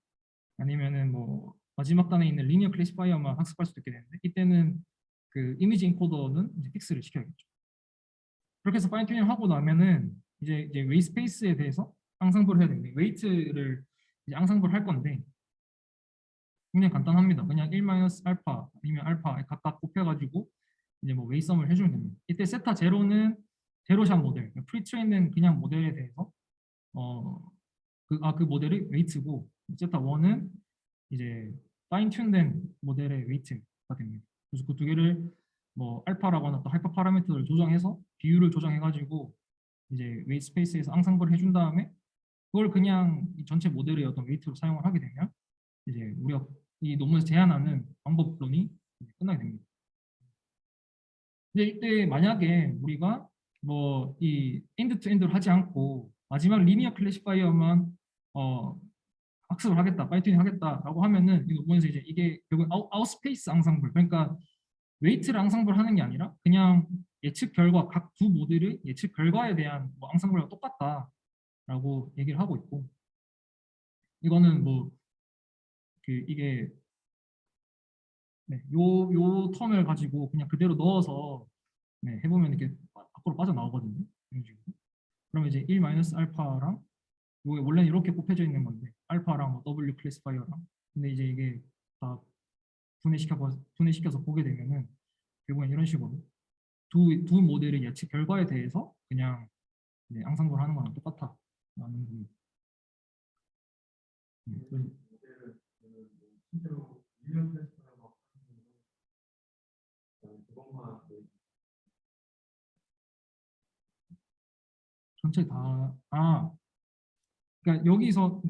아니면은 뭐 마지막 단에 있는 리니어 클래시파이어만 학습할 수도 있게 되는데 이때는 그 이미지 인코더는 이제 픽스를 시켜야겠죠. 그렇게 해서 파인 튜닝 하고 나면은 이제 웨이 스페이스에 대해서 앙상블을 해야 되는데 웨이트를 이제 앙상블 할 건데 굉장히 간단합니다. 그냥 1-알파 아니면 알파 각각 곱해가지고 이제 뭐 웨이썸을 해주면 됩니다. 이때 세타 제로는 제로샷 모델, 프리트레인된 그냥 모델에 대해서 그 모델의 웨이트고 제타 1은 이제 파인 튠된 모델의 웨이트가 됩니다. 그래서 그 두 개를 뭐 알파라고 하는 또 하이퍼 파라미터를 조정해서 비율을 조정해가지고 이제 웨이트 스페이스에서 앙상블을 해준 다음에 그걸 그냥 이 전체 모델의 어떤 웨이트로 사용을 하게 되면 이제 우리가 이 논문에서 제안하는 방법론이 끝나게 됩니다. 근데 이때 만약에 우리가 뭐 이 엔드 투 엔드를 하지 않고 마지막 리니어 클래시파이어만 학습을 하겠다, 파이튜닝 하겠다라고 하면은 이 논문에서 이제 이게 결국 아웃스페이스 앙상블, 그러니까 웨이트를 앙상블 하는 게 아니라 그냥 예측 결과 각 두 모델의 예측 결과에 대한 뭐 앙상블과 똑같다라고 얘기를 하고 있고 이거는 뭐 그 이게 네, 요 텀을 가지고 그냥 그대로 넣어서 네, 해보면 이렇게 밖으로 빠져나오거든요. 이런 식으로. 그러면 이제 1 마이너스 알파랑 이게 원래는 이렇게 꼽혀져 있는 건데 알파랑 뭐 W 클래시파이어랑 근데 이제 이게 다 분해시켜서 보게 되면은 결국엔 이런 식으로 두 모델의 예측 결과에 대해서 그냥 이제 앙상블 하는 거랑 똑같다라는 겁니다. 실제로 유형 테스트라고 그것만 전체 그러니까 여기서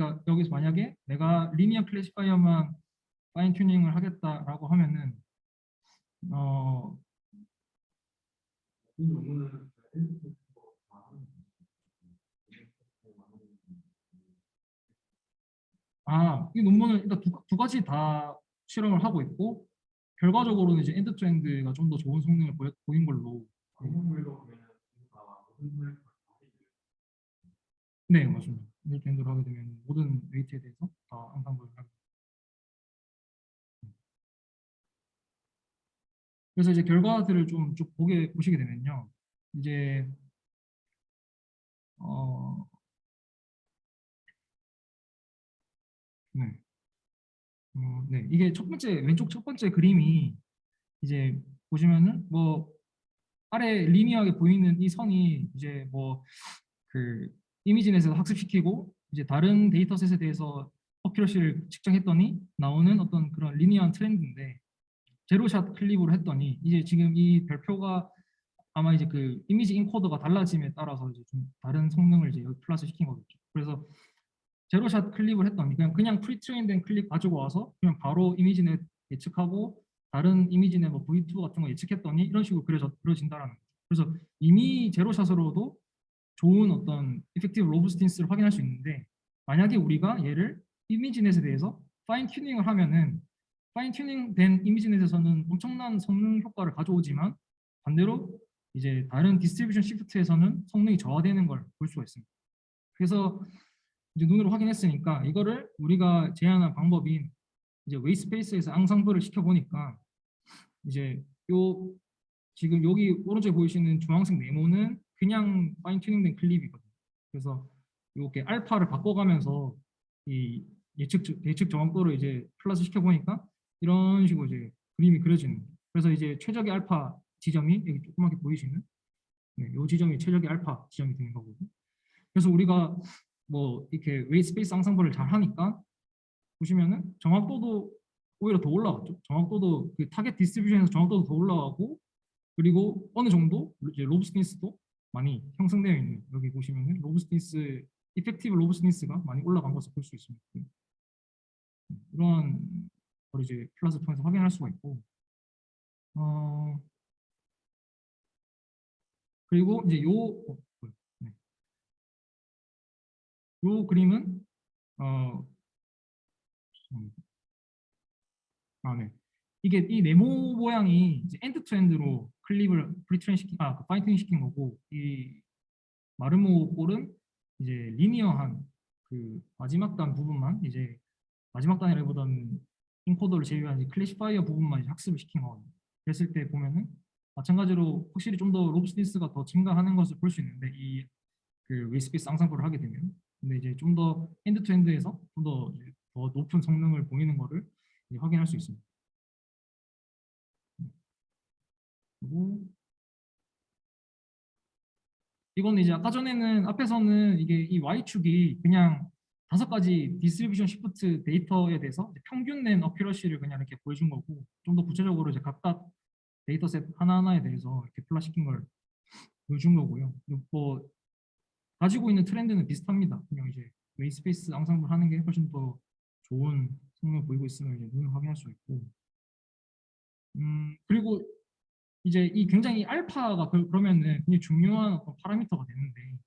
만약에 내가 리니어 클래시파이어만 파인 튜닝을 하겠다라고 하면은 이 논문은 이 논문은 일단 두 가지 다 실험을 하고 있고 결과적으로는 이제 엔드 투 엔드가 좀 더 좋은 성능을 보인 걸로 방법별로 보면 다 모든 네 맞습니다. 엔드 투 엔드로 하게 되면 모든 웨이트에 대해서 다 앙상블을 하게 됩니다. 그래서 이제 결과들을 좀 쭉 보시게 되면요 이제 네. 네, 이게 왼쪽 첫 번째 그림이 이제 보시면은 뭐 아래 리니어하게 보이는 이 선이 이제 뭐 그 이미지넷에서 학습시키고 이제 다른 데이터셋에 대해서 어큐러시를 측정했더니 나오는 어떤 그런 리니어한 트렌드인데 제로샷 클립으로 했더니 이제 지금 이 별표가 아마 이제 그 이미지 인코더가 달라짐에 따라서 이제 좀 다른 성능을 이제 여기 플러스 시킨 거겠죠. 그래서 제로샷 클립을 했더니 그냥 프리트레인된 클립 가지고 와서 그냥 바로 이미지넷 예측하고 다른 이미지넷 뭐 V2 같은 거 예측했더니 이런 식으로 그려진다라는 거죠. 그래서 이미 제로샷으로도 좋은 어떤 이펙티브 로브스틴스를 확인할 수 있는데 만약에 우리가 얘를 이미지넷에 대해서 파인 튜닝을 하면은 파인 튜닝된 이미지넷에서는 엄청난 성능 효과를 가져오지만 반대로 이제 다른 디스트리뷰션 시프트에서는 성능이 저하되는 걸 볼 수가 있습니다. 그래서 이제 눈으로 확인했으니까 이거를 우리가 제안한 방법인 이제 웨이스페이스에서 앙상블을 시켜보니까 이제 요 지금 여기 오른쪽에 보이시는 주황색 네모는 그냥 파인 튜닝된 클립이거든요. 그래서 이렇게 알파를 바꿔가면서 이 예측 정확도를 이제 플러스 시켜보니까 이런 식으로 이제 그림이 그려지는 거예요. 그래서 이제 최적의 알파 지점이 여기 조그맣게 보이시는 네, 이 지점이 최적의 알파 지점이 되는 거거든요. 그래서 우리가 뭐 이렇게 웨이스페이스 앙상블을 잘 하니까 보시면은 정확도도 오히려 더 올라갔죠. 정확도도 그 타겟 디스트리뷰션에서 정확도도 더 올라가고 그리고 어느 정도 이제 로브스틴스도 많이 형성되어 있는 여기 보시면은 로브스틴스 이펙티브 로브스틴스가 많이 올라간 것을 볼 수 있습니다. 이런 걸 이제 플러스 통해서 확인할 수가 있고 그리고 이제 네. 요 그림은 네. 이게 이 네모 모양이 이제 엔드 투 엔드로 클립을 그 파인팅 시킨 거고 이 마르모 볼은 이제 리니어한 그 마지막 단 부분만 이제 마지막 단이라기보다는 인코더를 제외한 이 클래시파이어 부분만 이제 학습을 시킨 거거든요. 그랬을 때 보면은 마찬가지로 확실히 좀 더 로브스티스가 더 증가하는 것을 볼 수 있는데 이 그 웨이스페이스 앙상블을 하게 되면 근데 이제 좀 더 엔드 투 엔드에서 좀 더 높은 성능을 보이는 거를 확인할 수 있습니다. 그리고 이거는 이제 아까 전에는 앞에서는 이게 이 Y축이 그냥 5가지 디스트리뷰션 시프트 데이터에 대해서 이제 평균 낸 어큐러시를 그냥 이렇게 보여준 거고, 좀 더 구체적으로 이제 각각 데이터셋 하나하나에 대해서 이렇게 플롯시킨 걸 보여준 거고요. 그리고 뭐 가지고 있는 트렌드는 비슷합니다. 그냥 이제 웨이스페이스 앙상블 하는 게 훨씬 더 좋은 성능을 보이고 있음을 이제 눈으로 확인할 수 있고, 그리고 이제 이 굉장히 알파가 그러면은 굉장히 중요한 어떤 파라미터가 되는데,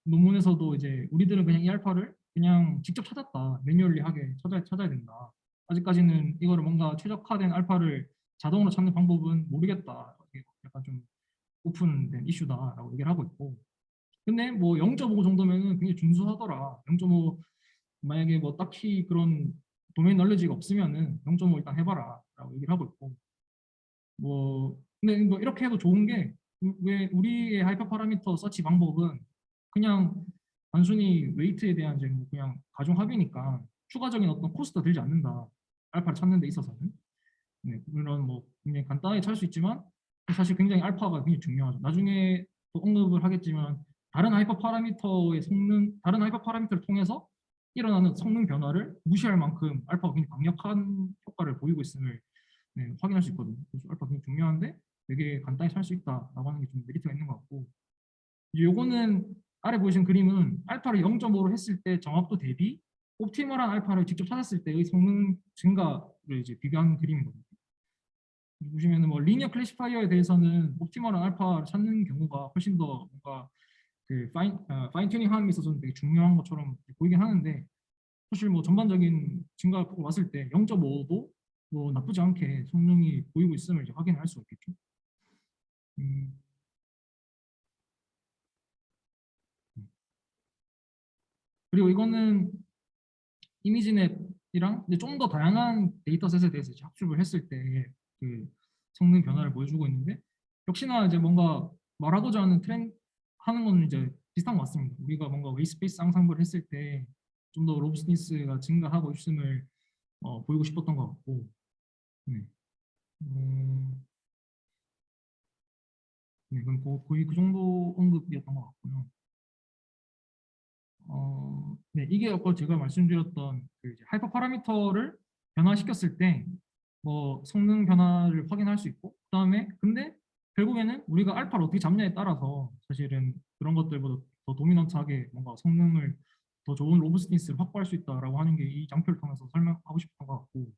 논문에서도 이제 우리들은 그냥 이 알파를 그냥 직접 찾았다, 매뉴얼리하게 찾아야 된다. 아직까지는 이거를 뭔가 최적화된 알파를 자동으로 찾는 방법은 모르겠다. 이게 약간 좀 오픈된 이슈다라고 얘기를 하고 있고, 근데 뭐 0.5 정도면은 굉장히 준수하더라. 0.5 만약에 뭐 딱히 그런 도메인 널리지가 없으면은 0.5 일단 해봐라라고 얘기를 하고 있고, 뭐 근데 뭐 이렇게 해도 좋은 게, 왜 우리의 하이퍼 파라미터 서치 방법은 그냥 단순히 웨이트에 대한 이제 뭐 그냥 가중 합이니까 추가적인 어떤 코스트가 들지 않는다. 알파를 찾는 데 있어서는. 네, 물론 뭐 굉장히 간단하게 찾을 수 있지만 사실 굉장히 알파가 굉장히 중요하죠. 나중에 또 언급을 하겠지만 다른 하이퍼 파라미터의 성능, 다른 하이퍼 파라미터를 통해서 일어나는 성능 변화를 무시할 만큼 알파가 굉장히 강력한 효과를 보이고 있음을 네, 확인할 수 있거든요. 그래서 알파 굉장히 중요한데 되게 간단히 찾을 수 있다라고 하는 게 좀 메리트가 있는 것 같고, 이제 요거는 아래 보이신 그림은 알파를 0.5로 했을 때 정확도 대비 옵티멀한 알파를 직접 찾았을 때의 성능 증가를 이제 비교한 그림이거든요. 보시면은 뭐 리니어 클래시파이어에 대해서는 옵티멀한 알파를 찾는 경우가 훨씬 더 뭔가 그 파인 튜닝 함에 있어서는 되게 중요한 것처럼 보이긴 하는데, 사실 뭐 전반적인 증가를 보고 봤을 때 0.5도 뭐 나쁘지 않게 성능이 보이고 있음을 이제 확인할 수 있겠죠. 음, 그리고 이거는 이미지넷이랑 좀 더 다양한 데이터셋에 대해서 이제 학습을 했을 때 그 성능 변화를 보여주고 있는데, 역시나 이제 뭔가 말하고자 하는 트렌드 하는 건 이제 비슷한 것 같습니다. 우리가 뭔가 웨이스페이스 앙상블을 했을 때 좀 더 로브스니스가 증가하고 있음을 보이고 싶었던 것 같고, 네. 네, 그럼 거의 그 정도 언급이었던 것 같고요. 네, 이게 아까 제가 말씀드렸던 그 이제 하이퍼 파라미터를 변화시켰을 때 뭐 성능 변화를 확인할 수 있고, 그다음에 근데 결국에는 우리가 알파를 어떻게 잡냐에 따라서 사실은 그런 것들보다 더 도미넌트하게 뭔가 성능을 더 좋은 로브스니스를 확보할 수 있다라고 하는 게 이 장표를 통해서 설명하고 싶은 것 같고,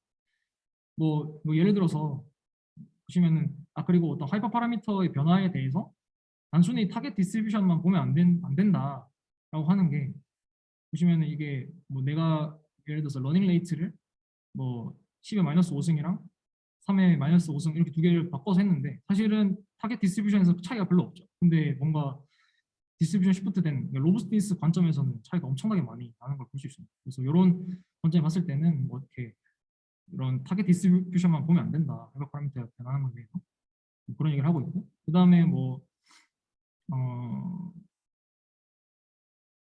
뭐 예를 들어서 보시면은 그리고 어떤 하이퍼 파라미터의 변화에 대해서 단순히 타겟 디스트리뷰션만 보면 안 된다라고 하는 게, 보시면은 이게 뭐 내가 예를 들어서 러닝 레이트를 뭐 10의 마이너스 5승이랑 3의 마이너스 5승 이렇게 두 개를 바꿔서 했는데 사실은 타겟 디스트리뷰션에서 차이가 별로 없죠. 근데 뭔가 디스트리뷰션 시프트 된 로브스티스 관점에서는 차이가 엄청나게 많이 나는 걸 볼 수 있습니다. 그래서 이런 관점에 봤을 때는 뭐 이렇게 이런 타겟 디스트리뷰션만 보면 안 된다. 해박 파라미터가 변하는 건데 그런 얘기를 하고 있고, 그 다음에 뭐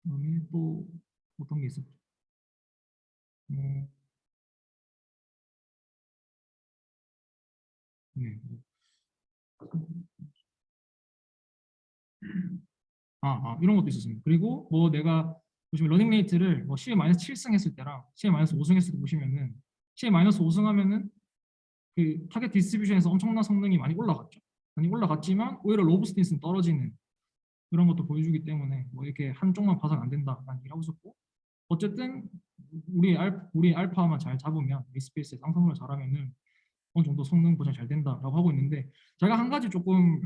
그다음에 또 어떤 게 있었죠? 음, 네. 이런 것도 있었습니다. 그리고 뭐 내가 보시면 러닝메이트를 뭐 10에 마이너스 7승 했을 때랑 10에 마이너스 5승 했을 때 보시면은 10에 마이너스 5승 하면은 그 타겟 디스트리뷰션에서 엄청난 성능이 많이 올라갔죠. 많이 올라갔지만 오히려 로브스티스는 떨어지는 그런 것도 보여주기 때문에 뭐 이렇게 한쪽만 봐서는 안 된다라는 얘기를 하고 있었고, 어쨌든 우리 알파만 잘 잡으면 웨이스페이스에 쌍성분을 잘하면은 어느 정도 성능 보장 잘 된다라고 하고 있는데, 제가 한 가지 조금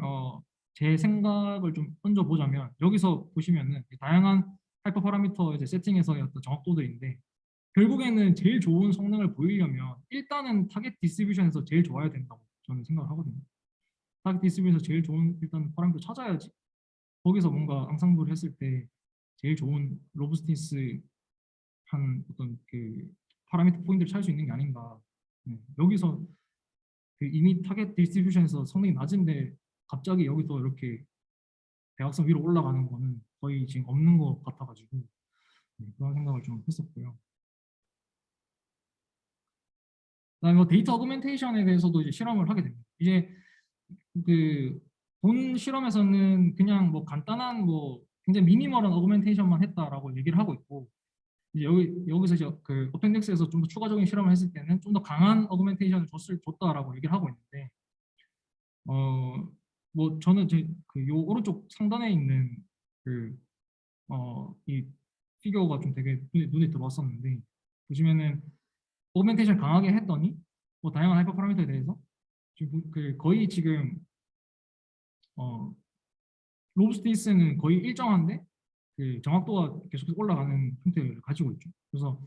제 생각을 좀 얹어보자면, 여기서 보시면은 다양한 하이퍼 파라미터 이제 세팅에서의 어떤 정확도들인데, 결국에는 제일 좋은 성능을 보이려면 일단은 타겟 디스트리뷰션에서 제일 좋아야 된다고 저는 생각을 하거든요. 타겟 디스트리뷰션에서 제일 좋은 일단 파라미터 찾아야지 거기서 뭔가 앙상블을 했을 때 제일 좋은 로브스티스 한 어떤 그 파라미터 포인트를 찾을 수 있는 게 아닌가. 네. 여기서 그 이미 타겟 디스트리뷰션에서 성능이 낮은데 갑자기 여기서 이렇게 대각선 위로 올라가는 거는 거의 지금 없는 것 같아가지고 네, 그런 생각을 좀 했었고요. 그다음에 뭐 데이터 어그멘테이션에 대해서도 이제 실험을 하게 됩니다. 이제 그 본 실험에서는 그냥 뭐 간단한 뭐 굉장히 미니멀한 어그멘테이션만 했다라고 얘기를 하고 있고, 이제 여기서 이제 그 어펜딕스에서 좀 더 추가적인 실험을 했을 때는 좀 더 강한 어그멘테이션을 줬다라고 얘기를 하고 있는데, 뭐 저는 그요 오른쪽 상단에 있는 이 피규어가 좀 되게 눈에 들어왔었는데, 보시면은 어그멘테이션 강하게 했더니 뭐 다양한 하이퍼 파라미터에 대해서 지금 거의 지금 로브스티스는 거의 일정한데 그 정확도가 계속 올라가는 형태를 가지고 있죠. 그래서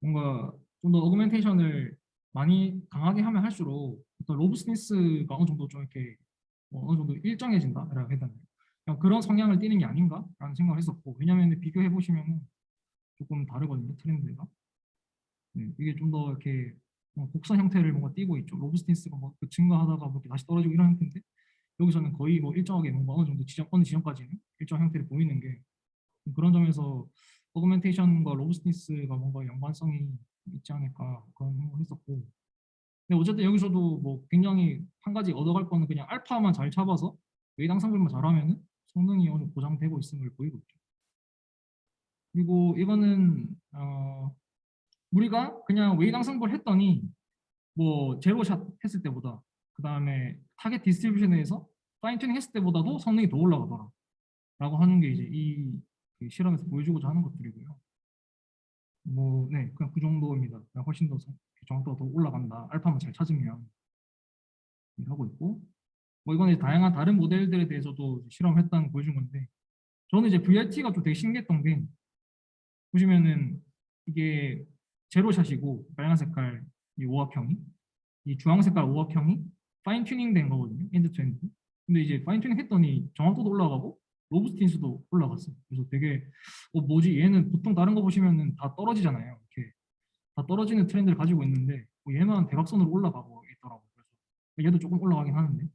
뭔가 좀 더 어그멘테이션을 많이 강하게 하면 할수록 어떤 로브스티스가 어느 정도 좀 이렇게 어느 정도 일정해진다라고 해야 되나요? 그냥 그런 성향을 띠는 게 아닌가라는 생각을 했었고, 왜냐하면 비교해 보시면 조금 다르거든요, 트렌드가. 네, 이게 좀 더 이렇게 곡선 형태를 뭔가 띠고 있죠. 로브스티스가 뭐 증가하다가 뭐 이렇게 다시 떨어지고 이런 형태인데, 여기서는 거의 뭐 일정하게 뭔가 어느 정도 어느 지점까지는 일정 형태를 보이는 게, 그런 점에서 어그멘테이션과 로브스티스가 뭔가 연관성이 있지 않을까 그런 생각을 했었고, 근데 어쨌든 여기서도 뭐 굉장히 한 가지 얻어갈 거는 그냥 알파만 잘 잡아서 웨이트 항상분만 잘하면은 성능이 어느 정도 보장되고 있음을 보이고 있죠. 그리고 이거는 우리가 그냥 웨이트 항상분을 했더니 뭐 제로샷 했을 때보다, 그 다음에 타겟 디스트리뷰션에서 파인 튜닝 했을 때보다도 성능이 더 올라가더라 라고 하는 게 이제 그 실험에서 보여주고자 하는 것들이고요. 뭐, 네, 그냥 그 정도입니다. 그냥 훨씬 더 정확도가 더 올라간다, 알파만 잘 찾으면, 하고 있고, 뭐 이건 이제 다양한 다른 모델들에 대해서도 실험했다는 거 보여준 건데, 저는 이제 VRT가 좀 되게 신기했던 게, 보시면은 이게 제로샷이고 빨간 색깔 이 오악형이, 이 주황 색깔 오악형이 파인 튜닝 된 거거든요, 엔드 투 엔드. 근데 이제 파인 튜닝 했더니 정확도도 올라가고 로브스틴스도 올라갔어요. 그래서 되게 뭐지, 얘는 보통 다른 거 보시면은 다 떨어지잖아요. 이렇게 다 떨어지는 트렌드를 가지고 있는데 얘만 대각선으로 올라가고 있더라고요. 그래서 얘도 조금 올라가긴 하는데,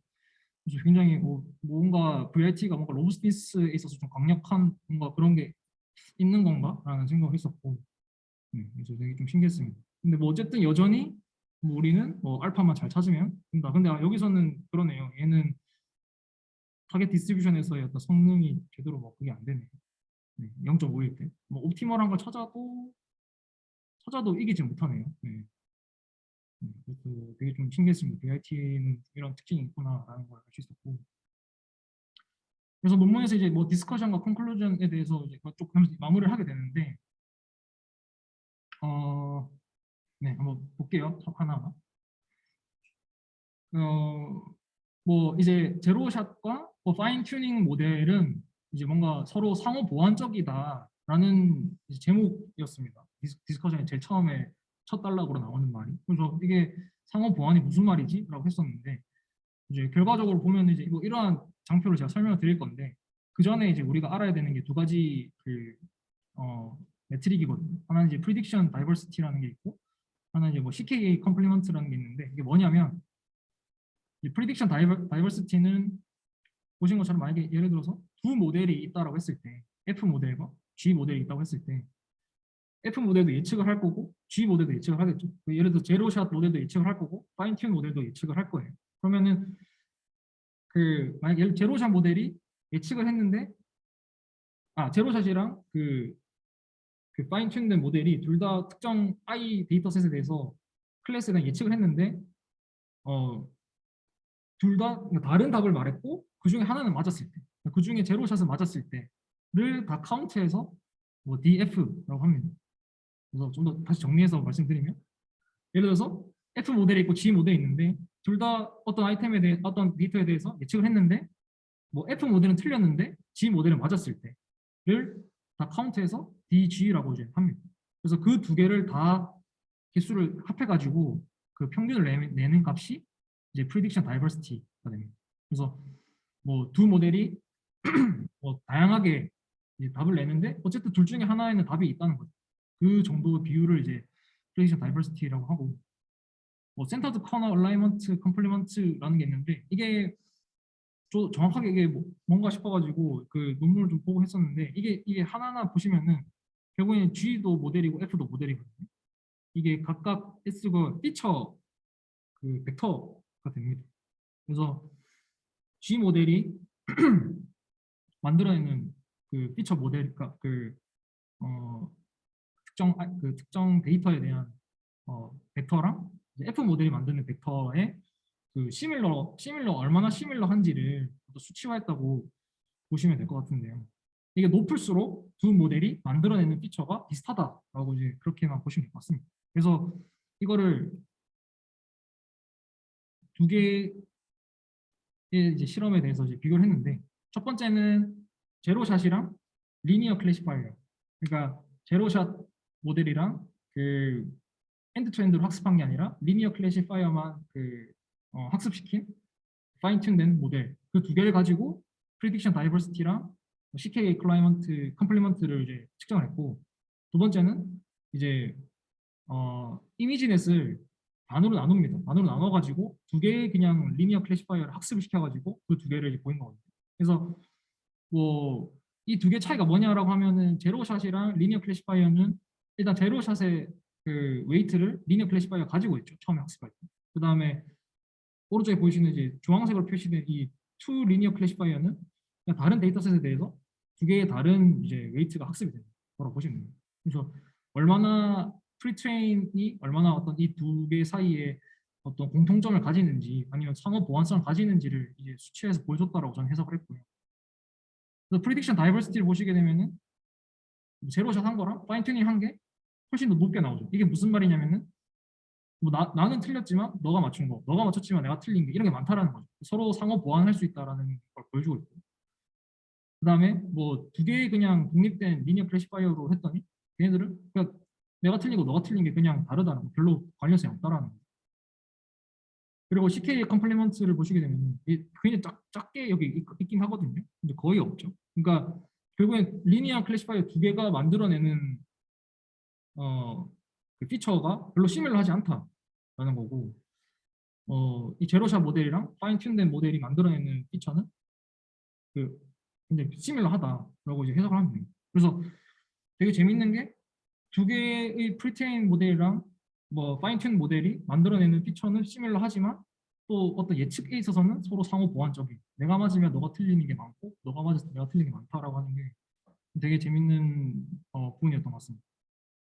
그래서 굉장히 뭔가 VRT가 뭔가 로브스틴스에 있어서 좀 강력한 뭔가 그런 게 있는 건가라는 생각을 했었고, 그래서 되게 좀 신기했습니다. 근데 뭐 어쨌든 여전히 뭐 우리는 뭐 알파만 잘 찾으면 된다. 근데 여기서는 그러네요. 얘는 타겟 디스트리뷰션에서의 어떤 성능이 제대로 뭐 그게 안 되네요. 0.5일 때. 뭐 옵티멀한 걸 찾아도 이기지 못하네요. 그래서 되게 좀 신기했습니다. VIT는 이런 특징이 있구나라는 걸 알 수 있었고. 그래서 논문에서 이제 뭐 디스커션과 컨클루전에 대해서 이제 쭉 하면서 마무리를 하게 되는데, 네, 한번 볼게요. 하나하나. 뭐 이제 제로샷과 뭐 파인 튜닝 모델은 이제 뭔가 서로 상호 보완적이다라는 이제 제목이었습니다. 디스커션에 제일 처음에 첫 단락으로 나오는 말이. 그래서 이게 상호 보완이 무슨 말이지? 라고 했었는데, 이제 결과적으로 보면 이제 뭐 이러한 장표를 제가 설명을 드릴 건데, 그 전에 이제 우리가 알아야 되는 게 두 가지 메트릭이거든요. 하나는 이제 프리딕션 다이버시티라는 게 있고, 하나는 이제 뭐 CKA 컴플리먼트라는 게 있는데, 이게 뭐냐면 이 프리딕션 다이버시티는 보신 것처럼 만약에 예를 들어서 두 모델이 있다라고 했을 때, F 모델과 G 모델이 있다고 했을 때, F 모델도 예측을 할 거고 G 모델도 예측을 하겠죠. 예를 들어 제로샷 모델도 예측을 할 거고 파인 튠 모델도 예측을 할 거예요. 그러면은 만약에 제로샷 모델이 예측을 했는데, 제로샷이랑 그 파인 튠된 모델이 둘 다 특정 I 데이터셋에 대해서 클래스에 대한 예측을 했는데 둘 다 다른 답을 말했고 그 중에 하나는 맞았을 때, 그 중에 제로샷은 맞았을 때를 다 카운트해서 뭐 DF라고 합니다. 그래서 좀 더 다시 정리해서 말씀드리면, 예를 들어서 F 모델이 있고 G 모델이 있는데 둘 다 어떤 아이템에 대해 어떤 데이터에 대해서 예측을 했는데 뭐 F 모델은 틀렸는데 G 모델은 맞았을 때를 다 카운트해서 DG라고 이제 합니다. 그래서 그 두 개를 다 개수를 합해가지고 그 평균을 내는 값이 이제 prediction diversity가 됩니다. 그래서 뭐 두 모델이 뭐 다양하게 이제 답을 내는데 어쨌든 둘 중에 하나에는 답이 있다는 거죠. 그 정도 비율을 이제 prediction diversity라고 하고, 뭐 centered corner alignment complement라는 게 있는데, 이게 정확하게 이게 뭔가 싶어가지고 그 논문을 좀 보고 했었는데, 이게 하나하나 보시면은 결국에는 G도 모델이고 F도 모델이거든요. 이게 각각 S가 피처 그 벡터가 됩니다. 그래서 G 모델이 만들어내는 그 피처 모델, 그러니까 그 특정 데이터에 대한 벡터랑 이제 F 모델이 만드는 벡터의 그 시밀러 얼마나 시밀러한지를 또 수치화했다고 보시면 될 것 같은데요. 이게 높을수록 두 모델이 만들어내는 피처가 비슷하다라고 이제 그렇게만 보시면 될 것 같습니다. 그래서 이거를 두 개의 이제 실험에 대해서 이제 비교를 했는데, 첫 번째는 제로샷이랑 리니어 클래시파이어. 그러니까 제로샷 모델이랑 그 엔드 투 엔드로 학습한 게 아니라 리니어 클래시파이어만 학습시킨 파인튠된 모델, 그 두 개를 가지고 프리딕션 다이버시티랑 CK 클라이먼트 컴플리먼트를 이제 측정을 했고, 두 번째는 이제 이미지넷을 반으로 나눕니다. 반으로 나눠가지고 두 개의 그냥 리니어 클래시파이어를 학습을 시켜가지고 그 두 개를 이제 보인 거거든요. 그래서 뭐 이 두 개 차이가 뭐냐라고 하면은 제로샷이랑 리니어 클래시파이어는 일단 제로샷의 그 웨이트를 리니어 클래시파이어 가지고 있죠. 처음에 학습할 때. 그 다음에 오른쪽에 보이시는 이제 주황색으로 표시된 이 투 리니어 클래시파이어는 그냥 다른 데이터셋에 대해서 두 개의 다른 이제 웨이트가 학습이 되는 거라고 보시면 됩니다. 그래서 얼마나 프리트레인이 얼마나 어떤 이 두 개 사이에 어떤 공통점을 가지는지 아니면 상호 보완성을 가지는지를 이제 수치해서 보여줬다라고 저는 해석을 했고요. 그래서 프리딕션 다이버시티를 보시게 되면은 제로샷 한 거랑 파인 튜닝 한 게 훨씬 더 높게 나오죠. 이게 무슨 말이냐면은 뭐 나는 틀렸지만 너가 맞춘 거, 너가 맞췄지만 내가 틀린 게 이런 게 많다라는 거죠. 서로 상호 보완할 수 있다라는 걸 보여주고 있고. 그다음에 뭐 두 개의 그냥 독립된 리니어 클래시파이어로 했더니 걔네들은 그냥 내가 틀리고 너가 틀린 게 그냥 다르다는 거, 별로 관련성이 없다라는 거. 그리고 CK 컴플리먼트를 보시게 되면 굉장히 작게 여기 있긴 하거든요. 근데 거의 없죠. 그러니까 결국엔 리니어 클래시파이어 두 개가 만들어내는 그 피처가 별로 시밀러하지 않다라는 거고, 이 제로샷 모델이랑 파인 튠된 모델이 만들어내는 피처는 그 굉장히 시밀러하다라고 이제 해석을 하면 됩니다. 그래서 되게 재밌는 게 두 개의 프리트레인 모델이랑 뭐 파인 튠 모델이 만들어내는 피처는 시밀러하지만 또 어떤 예측에 있어서는 서로 상호 보완적인, 내가 맞으면 너가 틀리는 게 많고 너가 맞아서 내가 틀리는 게 많다라고 하는 게 되게 재밌는 부분이었던 것 같습니다.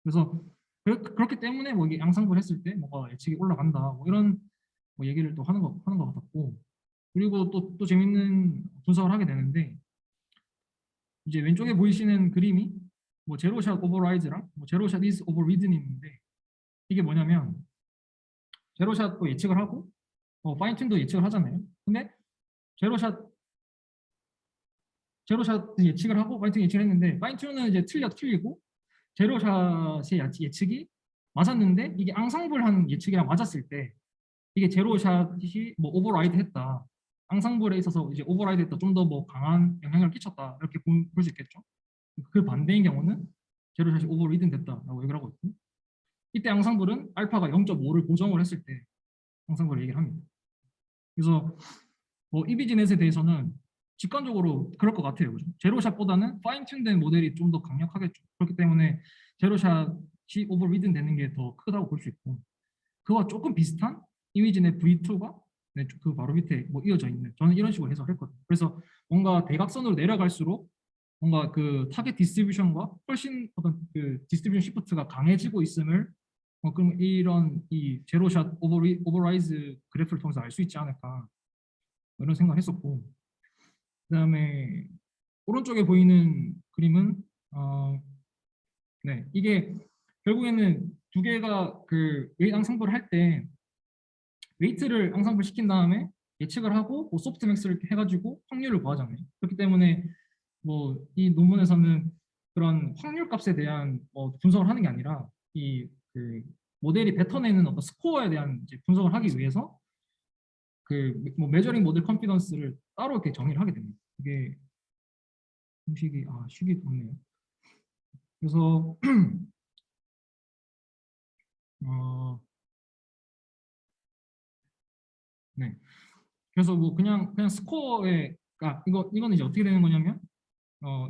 그래서 그렇기 때문에 뭐 이게 양상분 했을 때 뭐가 예측이 올라간다 뭐 이런 뭐 얘기를 또 하는 것 같았고, 그리고 또 재밌는 분석을 하게 되는데, 이제 왼쪽에 보이시는 그림이 뭐 제로샷 오버라이즈랑 뭐 제로샷 이즈 오버리드는 있는데, 이게 뭐냐면 제로샷도 예측을 하고 파인튠도 예측을 하잖아요. 근데 제로샷 예측을 하고 파인튠 예측을 했는데, 파인튠은 이제 틀리고 제로샷의 예측이 맞았는데 이게 앙상블한 예측이랑 맞았을 때 이게 제로샷이 뭐 오버라이드 했다, 앙상블에 있어서 이제 오버라이드 했다, 좀 더 뭐 강한 영향을 끼쳤다, 이렇게 볼 수 있겠죠. 그 반대인 경우는 제로샷이 오버리드 됐다라고 얘기를 하고 있고, 이때 앙상블은 알파가 0.5를 고정을 했을 때 앙상블을 얘기를 합니다. 그래서 뭐 이비지넷에 대해서는 직관적으로 그럴 것 같아요. 그죠? 제로샷보다는 파인튠된 모델이 좀 더 강력하겠죠. 그렇기 때문에 제로샷이 오버리드 되는 게 더 크다고 볼 수 있고, 그와 조금 비슷한 이미지넷 V2가 그 바로 밑에 뭐 이어져 있는, 저는 이런 식으로 해석했거든요. 그래서 뭔가 대각선으로 내려갈수록 뭔가 그 타겟 디스트리뷰션과 훨씬 어떤 그 디스트리뷰션 시프트가 강해지고 있음을 그럼 이런 이 제로샷 오버라이즈 그래프를 통해서 알 수 있지 않을까, 이런 생각을 했었고, 그다음에 오른쪽에 보이는 그림은 네, 이게 결국에는 두 개가 그 웨이트 앙상블을 할 때 웨이트를 앙상블 시킨 다음에 예측을 하고 뭐 소프트맥스를 해가지고 확률을 구하잖아요. 그렇기 때문에 뭐 이 논문에서는 그런 확률 값에 대한 분석을 하는 게 아니라 이 그 모델이 뱉어내는 어떤 스코어에 대한 이제 분석을 하기 위해서 그 뭐 메저링 모델 컨피던스를 따로 이렇게 정의를 하게 됩니다. 이게 식이 없네요. 그래서 네. 그래서 뭐 그냥 스코어에, 그러니까 이거는 이제 어떻게 되는 거냐면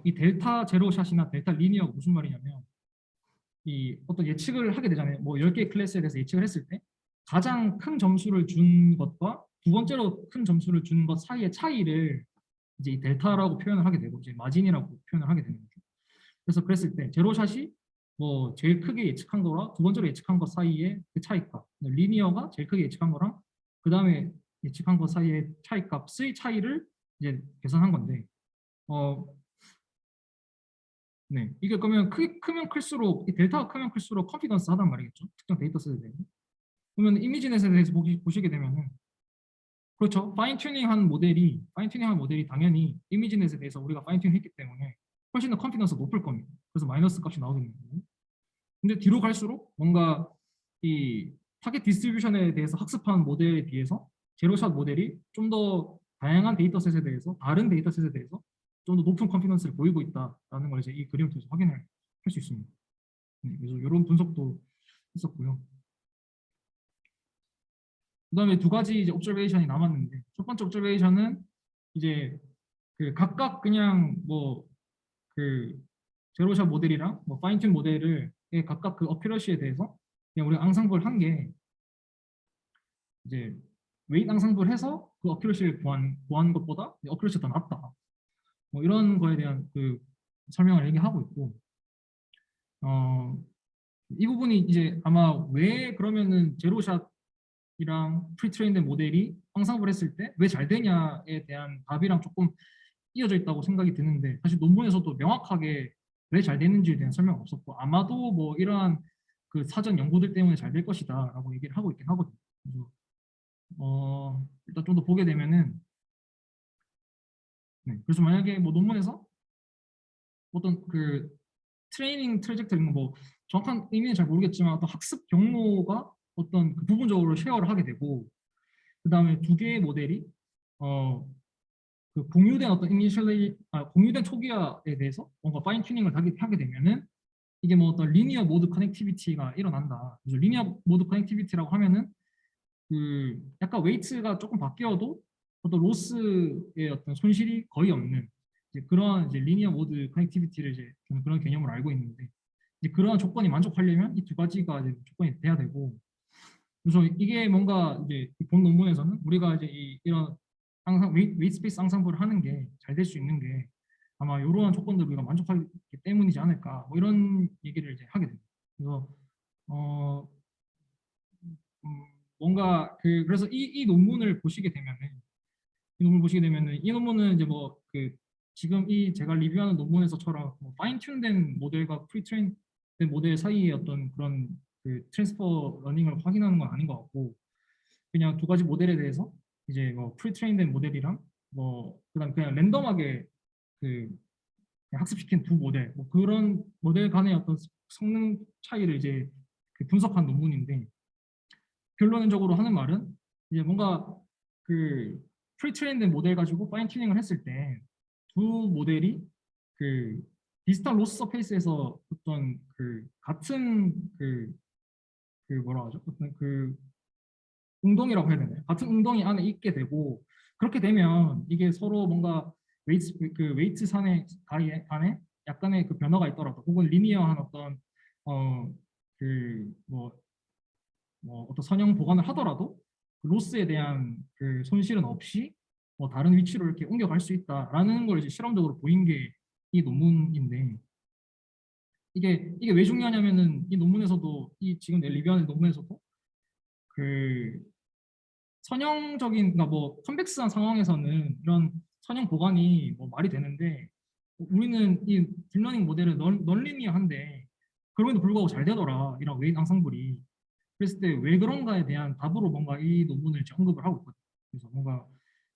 이 델타 제로샷이나 델타 리니어가 무슨 말이냐면, 이 어떤 예측을 하게 되잖아요. 뭐 10개의 클래스에 대해서 예측을 했을 때 가장 큰 점수를 준 것과 두 번째로 큰 점수를 주는 것 사이의 차이를 이제 이 델타라고 표현을 하게 되고 이제 마진이라고 표현을 하게 되는 거죠. 그래서 그랬을 때 제로샷이 뭐 제일 크게 예측한 거랑 두 번째로 예측한 것 사이의 그 차이값, 리니어가 제일 크게 예측한 거랑 그 다음에 예측한 것 사이의 차이값의 차이를 이제 계산한 건데, 네, 이게 그러면 크면 클수록 이 델타가 크면 클수록 컨피던스 하단 말이겠죠. 특정 데이터셋에 대해서. 그러면 이미지넷에 대해서 보시게 되면은 그렇죠. 파인튜닝한 모델이 당연히 이미지넷에 대해서 우리가 파인튜닝했기 때문에 훨씬 더 컨피던스가 높을 겁니다. 그래서 마이너스 값이 나오겠는 거고. 근데 뒤로 갈수록 뭔가 이 타겟 디스트리뷰션에 대해서 학습한 모델에 비해서 제로샷 모델이 좀 더 다양한 데이터셋에 대해서 다른 데이터셋에 대해서 좀 더 높은 컨피던스를 보이고 있다라는 걸 이제 이 그림을 통해서 확인을 할 수 있습니다. 네, 그래서 이런 분석도 했었고요. 그다음에 두 가지 이제 옵저베이션이 남았는데 첫 번째 옵저베이션은 이제 그 각각 그냥 뭐 그 제로샷 모델이랑 뭐 파인튠 모델을 각각 그 어큐러시에 대해서 그냥 우리가 앙상블 한 게 이제 웨이트 앙상블 해서 그 어큐러시를 구한 것보다 어큐러시가 더 낫다. 뭐 이런 거에 대한 그 설명을 얘기하고 있고, 이 부분이 이제 아마 왜 그러면은 제로샷이랑 프리트레인된 모델이 앙상블 했을 때 왜 잘 되냐에 대한 답이랑 조금 이어져 있다고 생각이 드는데, 사실 논문에서도 명확하게 왜 잘 되는지에 대한 설명 없었고, 아마도 뭐 이러한 그 사전 연구들 때문에 잘 될 것이다라고 얘기를 하고 있긴 하거든요. 그래서 일단 좀 더 보게 되면은, 네, 그래서 만약에 뭐 논문에서 어떤 그 트레이닝 트래젝터리는 뭐 정확한 의미는 잘 모르겠지만 어떤 학습 경로가 어떤 그 부분적으로 쉐어를 하게 되고, 그 다음에 두 개의 모델이 그 공유된 어떤 공유된 초기화에 대해서 뭔가 파인 튜닝을 하게 되면은 이게 뭐 어떤 리니어 모드 커넥티비티가 일어난다. 그래서 리니어 모드 커넥티비티라고 하면은 그 약간 웨이트가 조금 바뀌어도 어떤 로스의 어떤 손실이 거의 없는 이제 그런 이제 리니어 모드 커넥티비티를 이제 저는 그런 개념을 알고 있는데, 이제 그러한 조건이 만족하려면 이 두 가지가 이제 조건이 돼야 되고, 그래서 이게 뭔가 이제 본 논문에서는 우리가 이제 이런 항상 웨이트 스페이스 앙상블을 하는 게 잘 될 수 있는 게 아마 이러한 조건들을 우리가 만족하기 때문이지 않을까, 뭐 이런 얘기를 이제 하게 됩니다. 그래서 뭔가 그래서 이 논문을 보시게 되면은 이 논문은 이제 뭐 그 지금 이 제가 리뷰하는 논문에서처럼 뭐 파인튠된 모델과 프리트레인된 모델 사이의 어떤 그런 그 트랜스퍼 러닝을 확인하는 건 아닌 것 같고, 그냥 두 가지 모델에 대해서 이제 뭐 프리트레인된 모델이랑 뭐 그다음 그냥 랜덤하게 그 그냥 학습시킨 두 모델, 뭐 그런 모델 간의 어떤 성능 차이를 이제 그 분석한 논문인데, 결론적으로 하는 말은 이제 뭔가 그 프리트레인된 모델 가지고 파인 튜닝을 했을 때 두 모델이 그 비슷한 로스 서페이스에서 어떤 그 같은 그 뭐라 하죠? 어떤 그 웅덩이라고 해야 되나요? 같은 웅덩이 안에 있게 되고, 그렇게 되면 이게 서로 뭔가 웨이트 산의 안에 약간의 그 변화가 있더라도, 혹은 리니어한 어떤 뭐 어떤 선형 보관을 하더라도 그 로스에 대한 그 손실은 없이 뭐 다른 위치로 이렇게 옮겨갈 수 있다라는 걸 이제 실험적으로 보인 게 이 논문인데, 이게 왜 중요하냐면은 이 논문에서도 이 지금 내 리뷰하는 논문에서도 그 선형적인, 그러니까 뭐 컨벡스한 상황에서는 이런 선형 보관이 뭐 말이 되는데, 우리는 이 딥러닝 모델은 넌리니어한데 그럼에도 불구하고 잘 되더라, 이런 웨이트 앙상블이. 그랬을 때 왜 그런가에 대한 답으로 뭔가 이 논문을 이제 언급을 하고 있거든요. 그래서 뭔가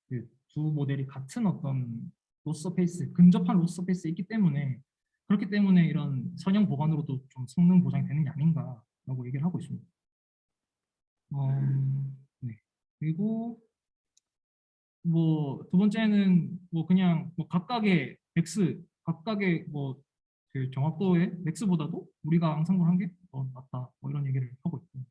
그 두 모델이 같은 어떤 로스 서페이스, 근접한 로스 서페이스에 있기 때문에, 그렇기 때문에 이런 선형 보관으로도 좀 성능 보장이 되는 게 아닌가라고 얘기를 하고 있습니다. 네. 그리고 뭐 두 번째는 뭐 그냥 뭐 각각의 뭐 그 정확도의 맥스보다도 우리가 앙상블 한 게 더 낫다, 뭐 이런 얘기를 하고 있고,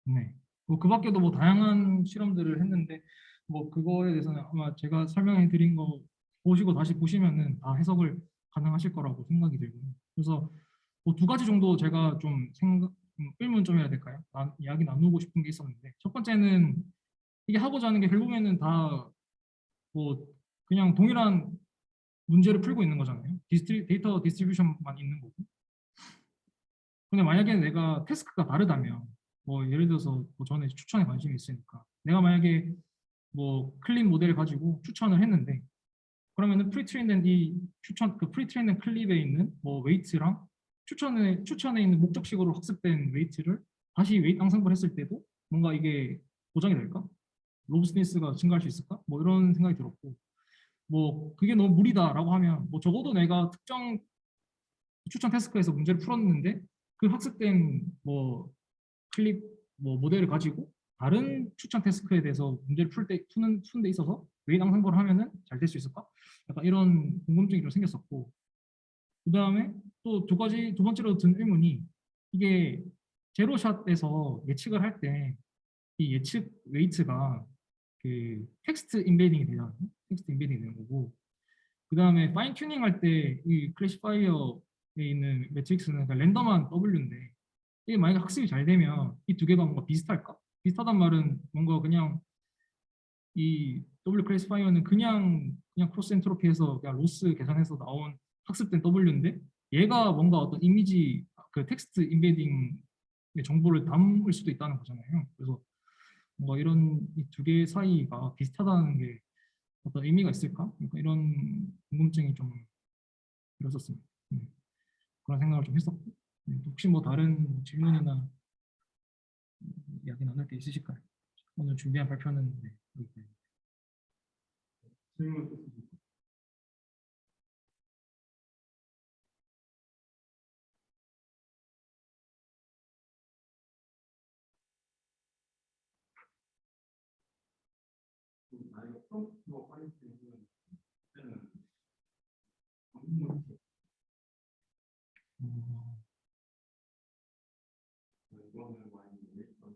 네. 뭐 그 밖에도 뭐 다양한 실험들을 했는데 뭐 그거에 대해서는 아마 제가 설명해 드린 거 보시고 다시 보시면은 다 해석을 가능하실 거라고 생각이 들고요. 그래서 뭐 두 가지 정도 제가 좀 의문점이라 해야 될까요? 이야기 나누고 싶은 게 있었는데, 첫 번째는 이게 하고자 하는 게 결국에는 다 뭐 그냥 동일한 문제를 풀고 있는 거잖아요. 데이터 디스트리뷰션만 있는 거고. 근데 만약에 내가 태스크가 다르다면 뭐 예를 들어서 뭐 저는 추천에 관심이 있으니까 내가 만약에 뭐 클립 모델을 가지고 추천을 했는데 그러면은 프리트레인된 이 추천 그 프리트레인된 클립에 있는 뭐 웨이트랑 추천에 있는 목적식으로 학습된 웨이트를 다시 웨이트 앙상블 했을 때도 뭔가 이게 보장이 될까? 로브스니스가 증가할 수 있을까? 뭐 이런 생각이 들었고 뭐 그게 너무 무리다라고 하면 뭐 적어도 내가 특정 추천 태스크에서 문제를 풀었는데 그 학습된 뭐 클립 뭐 모델을 가지고 다른 추천 태스크에 대해서 문제를 푸는 데 있어서 웨이트 앙상블을 하면은 잘 될 수 있을까? 약간 이런 궁금증이 좀 생겼었고 그 다음에 또 두 번째로 든 의문이 이게 제로샷에서 예측을 할 때 이 예측 웨이트가 그 텍스트 인베딩이 되잖아요. 텍스트 인베딩이 되는 거고 그 다음에 파인 튜닝 할 때 이 클래시파이어에 있는 매트릭스는 그냥 랜덤한 W인데 이게 만약에 학습이 잘 되면 이 두 개가 뭔가 비슷할까? 비슷하단 말은 뭔가 그냥 이 W 클래시파이어는 그냥 크로스 엔트로피에서 그냥 로스 계산해서 나온 학습된 W인데 얘가 뭔가 어떤 이미지 그 텍스트 인베딩 정보를 담을 수도 있다는 거잖아요. 그래서 뭔가 이런 이 두 개 사이가 비슷하다는 게 어떤 의미가 있을까? 약간 이런 궁금증이 좀 들었었습니다. 그런 생각을 좀 했었고 혹시 뭐 다른 뭐 질문이나 이야기 나눌 게 있으실까요? 오늘 준비한 발표는 여기까지. 질문 아니면 프롬프트로 파이팅은 그때는 전문 어, 이거는 많이 데이터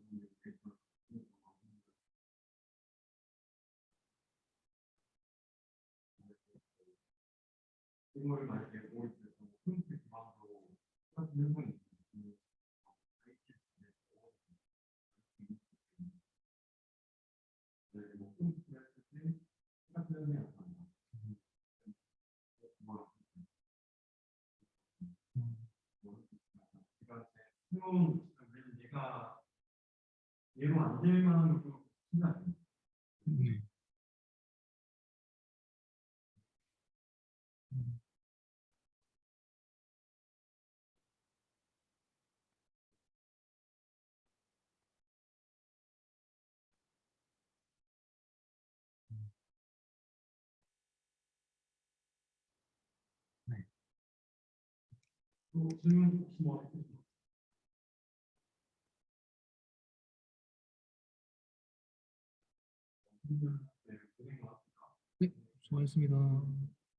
이거를 만약에 보일 때 프롬프트 기반으로 똑같은 현상이 있으면 뭐 프롬프트 했을 때 똑같은 현상이 나타난다. 그러니까 새로운 내가 예로 안 될 만한 것도 생각. 네. 네. 또 질문 혹시 뭐 있으신가요? 네, 고생 많았습니다. 네, 수고하셨습니다.